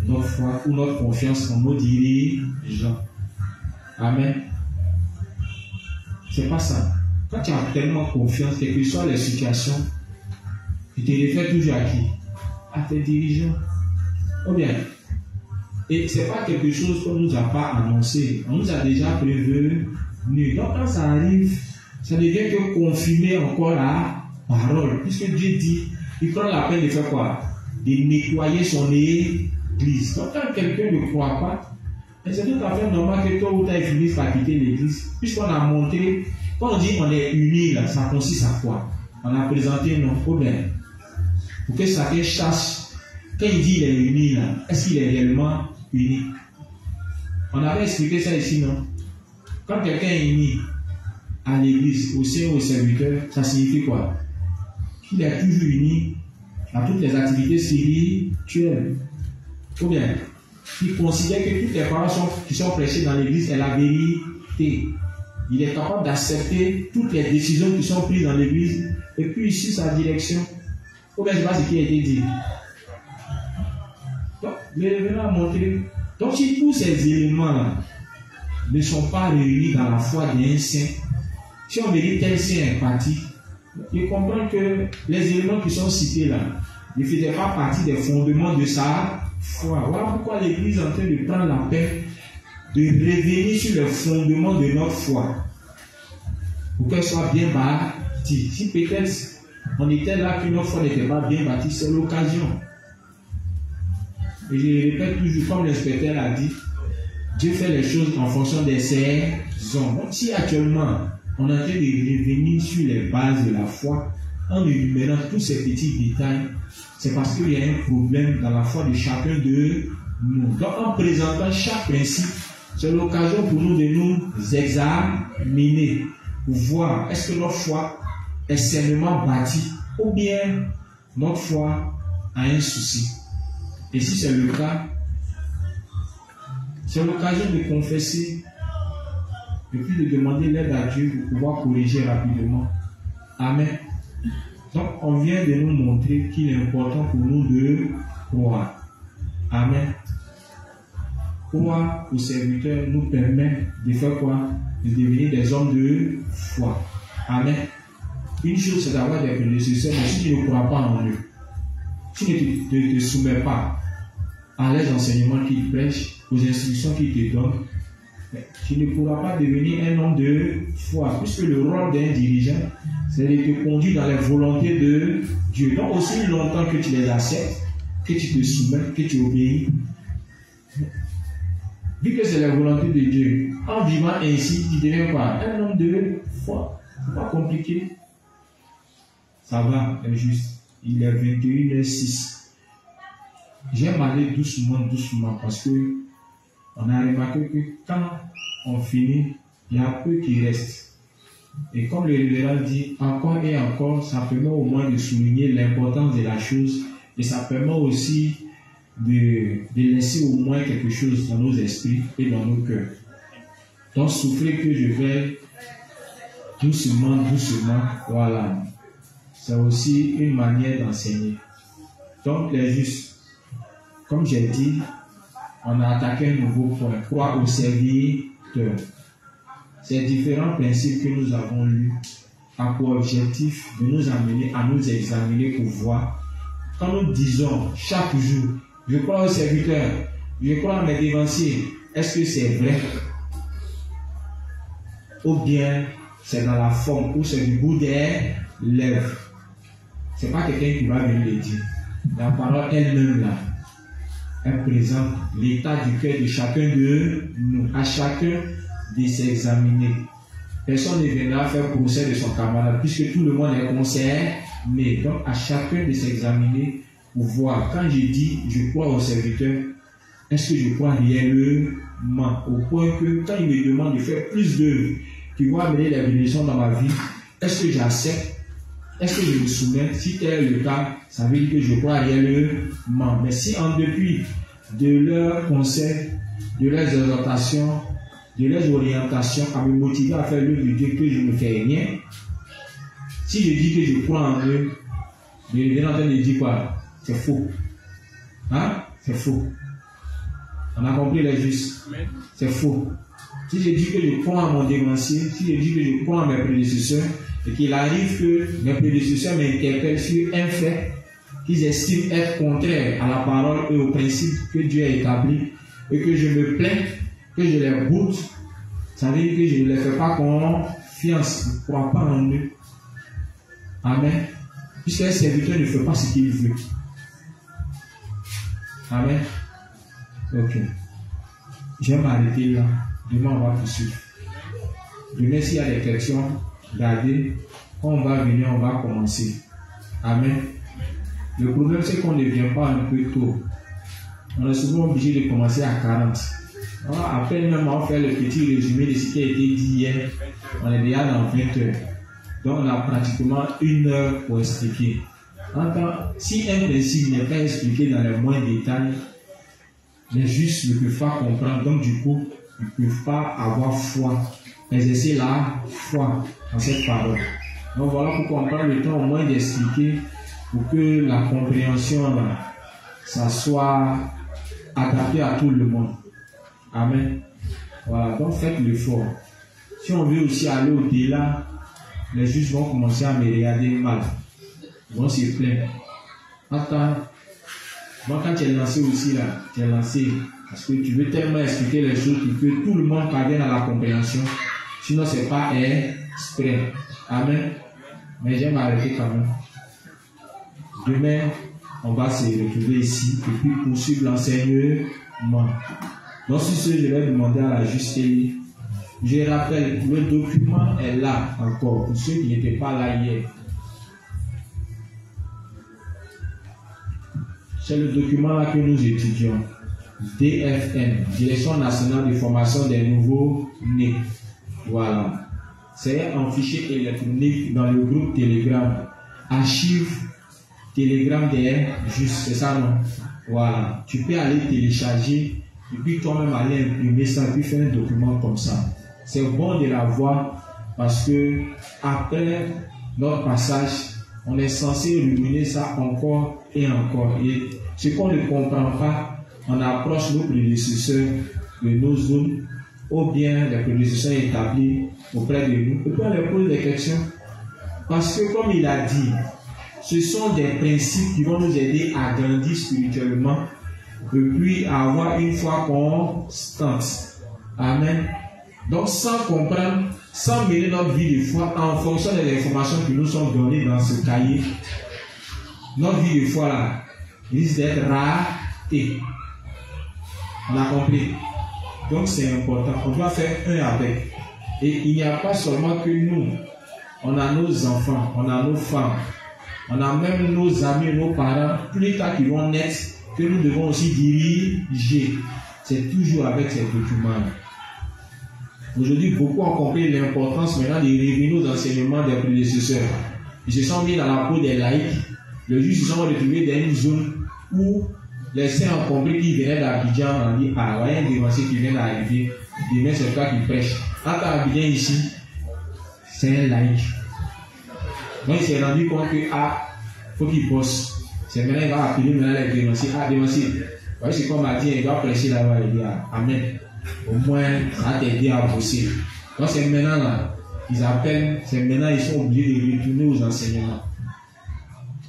notre foi ou notre confiance en nos dirigeants. Amen. C'est pas ça. Quand tu as tellement confiance, quelles que soient les situations, tu te réfères toujours à qui? À tes dirigeants. Ou bien, et c'est pas quelque chose qu'on nous a pas annoncé. On nous a déjà prévenu. Donc quand ça arrive, ça devient que confirmer encore la parole. Puisque Dieu dit, il prend la peine de faire quoi? De nettoyer son église. Donc quand quelqu'un ne croit pas, c'est tout à fait normal que toi ou tu finisse par quitter l'église. Puisqu'on a montré, quand on dit qu'on est unis, là, ça consiste à quoi? On a présenté nos problèmes. Pour que chacun sache, quand il dit qu'il est uni, là, est-ce qu'il est réellement uni? On avait expliqué ça ici, non? Quand quelqu'un est uni à l'église, au sein ou au serviteur, ça signifie quoi? Qu'il est toujours uni à toutes les activités spirituelles. Ou bien, il considère que toutes les paroles qui sont prêchées dans l'église est la vérité. Il est capable d'accepter toutes les décisions qui sont prises dans l'église et puis ici sa direction. Ou bien, je ne sais pas ce qui a été dit. Donc, le révérend a montré. Donc, si tous ces éléments ne sont pas réunis dans la foi d'un saint, si on me dit tel saint est parti, Il comprend que les éléments qui sont cités là ne faisaient pas partie des fondements de sa foi. Voilà pourquoi l'Église est en train de prendre la peine de revenir sur les fondements de notre foi pour qu'elle soit bien bâtie. Si peut-être on était là que notre foi n'était pas bien bâtie, c'est l'occasion. Et je répète toujours, comme l'inspecteur l'a dit, Dieu fait les choses en fonction de ses hommes. Donc si actuellement on est en train de revenir sur les bases de la foi en énumérant tous ces petits détails, c'est parce qu'il y a un problème dans la foi de chacun de nous. Donc en présentant chaque principe, c'est l'occasion pour nous de nous examiner pour voir est-ce que notre foi est sainement bâtie ou bien notre foi a un souci. Et si c'est le cas, c'est l'occasion de confesser et puis de demander l'aide à Dieu pour pouvoir corriger rapidement. Amen. Donc on vient de nous montrer qu'il est important pour nous de croire. Amen. Croire au serviteur nous permet de faire quoi? De devenir des hommes de foi. Amen. Une chose c'est d'avoir des prédécesseurs, mais si tu ne crois pas en eux, si tu ne te soumets pas à les enseignements qu'ils prêchent, aux instructions qu'ils te donnent, tu ne pourras pas devenir un homme de foi, puisque le rôle d'un dirigeant, c'est de te conduire dans les volontés de Dieu. Donc aussi longtemps que tu les acceptes, que tu te soumets, que tu obéis, vu que c'est la volonté de Dieu, en vivant ainsi, tu deviens quoi? Un homme de foi. C'est pas compliqué. Ça va, c'est juste. Il est 21h06. J'aime aller doucement, doucement, parce que on a remarqué que quand on finit, il y a peu qui reste. Et comme le révérend dit, encore et encore, ça permet au moins de souligner l'importance de la chose et ça permet aussi de laisser au moins quelque chose dans nos esprits et dans nos cœurs. Donc soufflez que je vais doucement, doucement, voilà. C'est aussi une manière d'enseigner. Donc les justes, comme j'ai dit, on a attaqué un nouveau point, croire au serviteur. Ces différents principes que nous avons lus ont pour objectif de nous amener à nous examiner pour voir. Quand nous disons chaque jour, je crois au serviteur, je crois à mes dévanciers, est-ce que c'est vrai? Ou bien c'est dans la forme, ou c'est du bout des lèvres. Ce n'est pas quelqu'un qui va venir le dire. La parole elle-même là, elle présente l'état du cœur de chacun de nous, à chacun de s'examiner. Personne ne viendra faire procès de son camarade, puisque tout le monde est concerné. Donc à chacun de s'examiner pour voir. Quand je dis je crois au serviteur, est-ce que je crois réellement? Au point que quand il me demande de faire plus d'œuvres qui vont amener les bénédictions dans ma vie, est-ce que j'accepte? Est-ce que je me soumets? Si tel est le cas, ça veut dire que je crois réellement. Mais si en dépit de leurs conseils, de leurs exhortations, de leurs orientations, à me motiver à faire l'œuvre de Dieu, que je ne fais rien, si je dis que je crois en eux, je viens en train de dire quoi? C'est faux. Hein? C'est faux. On a compris les justes. C'est faux. Si je dis que je crois à mon dévancier, si je dis que je crois à mes prédécesseurs, et qu'il arrive que mes prédécesseurs m'interpellent sur un fait qu'ils estiment être contraire à la parole et au principe que Dieu a établi, et que je me plains, que je les boude, ça veut dire que je ne les fais pas confiance, je ne crois pas en eux. Amen. Puisqu'un serviteur ne fait pas ce qu'il veut. Amen. Ok. Je vais m'arrêter là. Demain, on va poursuivre. Demain, s'il y a des questions, regardez. Quand on va venir, on va commencer. Amen. Le problème, c'est qu'on ne vient pas un peu tôt. On est souvent obligé de commencer à 40. Alors, après, même, on fait le petit résumé de ce qui a été dit hier. On est déjà dans 20 heures. Donc, on a pratiquement 1 heure pour expliquer. Si un principe n'est pas expliqué dans les moindres détails, les justes ne peuvent pas comprendre. Donc, du coup, ils ne peuvent pas avoir foi, exercer la foi en cette parole. Donc, voilà pourquoi on prend le temps au moins d'expliquer pour que la compréhension, là, ça soit adapté à tout le monde. Amen. Voilà, donc faites l'effort. Si on veut aussi aller au-delà les juges vont commencer à me regarder mal. Ils vont se plaindre. Attends, moi quand tu es lancé aussi là, tu es lancé parce que tu veux tellement expliquer les choses pour que tout le monde parvienne à la compréhension. Sinon, ce n'est pas exprès. Amen. Mais j'aime arrêter quand même. Demain, on va se retrouver ici et puis poursuivre l'enseignement. Donc, sur ce, je vais demander à la justice. Je rappelle, le document est là encore pour ceux qui n'étaient pas là hier. C'est le document là que nous étudions. DFN, Direction nationale de formation des nouveaux nés. Voilà. C'est un fichier électronique dans le groupe Telegram. Archive Telegram des justes, c'est ça non? Voilà. Tu peux aller télécharger et puis toi-même aller imprimer ça et puis faire un document comme ça. C'est bon de l'avoir parce que après notre passage, on est censé ruminer ça encore et encore. Et ce qu'on ne comprend pas, on approche nos prédécesseurs de nos zones ou bien les prédécesseurs établis auprès de nous. Et puis on leur pose des questions. Parce que comme il a dit, ce sont des principes qui vont nous aider à grandir spirituellement et puis à avoir une foi constante. Amen. Donc sans comprendre, sans mener notre vie de foi en fonction des informations qui nous sont données dans ce cahier, notre vie de foi là risque d'être ratée. On a compris. Donc c'est important. On doit faire un avec. Et il n'y a pas seulement que nous. On a nos enfants, on a nos femmes, on a même nos amis, nos parents, plus tard qui vont naître, que nous devons aussi diriger. C'est toujours avec ces documents. Aujourd'hui, beaucoup ont compris l'importance maintenant de revenir aux enseignements des prédécesseurs. Ils se sont mis dans la peau des laïcs. Les juges se sont retrouvés dans une zone où les saints ont compris qu'ils venaient d'Abidjan. On dit, ah, ouais, un dévancé qui vient d'arriver. Demain, c'est toi qui prêche. Quand tu as Abidjan ici, c'est un laïc. Donc, il s'est rendu compte que, ah, faut qu'il bosse. C'est maintenant, il va appeler maintenant les dévancés. Ah, dévancé. Ouais, c'est comme a dit, il doit prêcher là-bas. Il dit, ah, amen. Au moins, ça va t'aider à bosser. Donc, c'est maintenant là, ils appellent, c'est maintenant, ils sont obligés de retourner aux enseignements.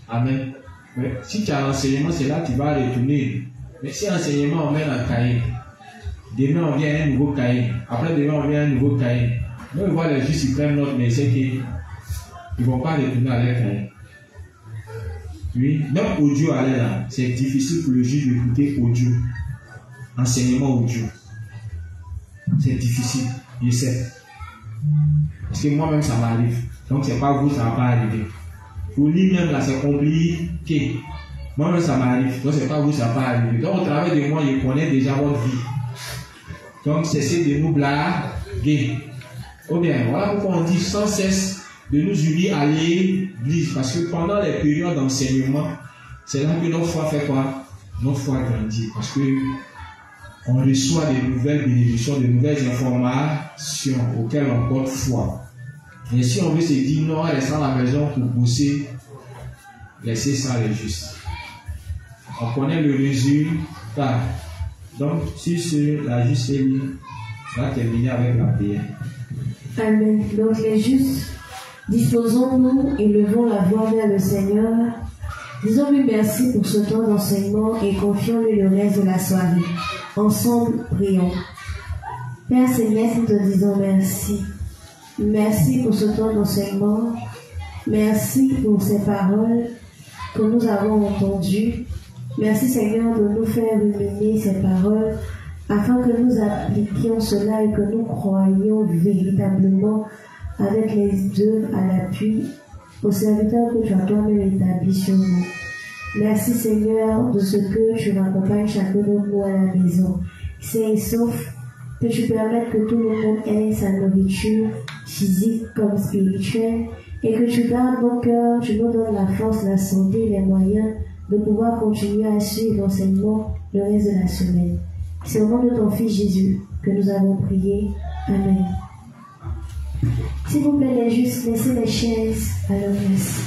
Amen. Mais si tu as l'enseignement, c'est là que tu vas retourner. Mais si l'enseignement, on met un cahier, demain on vient un nouveau cahier, après demain on vient un nouveau cahier. Nous, on voit les justes, ils prennent note, mais c'est qu'ils ne vont pas retourner à leur cahier. Oui, même audio à l'air là, c'est difficile pour le juge d'écouter audio. Enseignement audio. C'est difficile, je sais. Parce que moi-même, ça m'arrive. Donc, c'est pas vous, ça va pas arriver. Pour lui-même, là, c'est compliqué. Moi-même, ça m'arrive. Donc, c'est pas vous, ça va pas arriver. Donc, au travers de moi, je connais déjà votre vie. Donc, cessez de nous blaguer. Ou bien, voilà pourquoi on dit sans cesse de nous unir à l'église. Parce que pendant les périodes d'enseignement, c'est là que notre foi fait quoi? Notre foi grandit. Parce que on reçoit de nouvelles bénédictions, de nouvelles informations auxquelles on porte foi. Et si on veut se dire non, rester à la maison pour bosser, laissez ça les justes. On connaît le résultat. Donc, sur ce, la juste va terminer avec la prière. Amen. Donc, les justes, disposons-nous et levons la voix vers le Seigneur. Disons-lui merci pour ce temps d'enseignement et confions-lui le reste de la soirée. Ensemble, prions. Père Seigneur, nous te disons merci. Merci pour ce temps d'enseignement. Merci pour ces paroles que nous avons entendues. Merci Seigneur de nous faire ruminer ces paroles afin que nous appliquions cela et que nous croyions véritablement avec les œuvres à l'appui au serviteur que tu as toi-même établi sur nous. Merci Seigneur de ce que tu m'accompagnes chacun de nous à la maison. Saint et sauf que tu permettes que tout le monde ait sa nourriture physique comme spirituelle et que tu gardes nos cœurs, tu nous donnes la force, la santé et les moyens de pouvoir continuer à suivre l'enseignement le reste de la semaine. C'est au nom de ton Fils Jésus que nous avons prié. Amen. S'il vous plaît, les justes, laissez les chaises à leur place.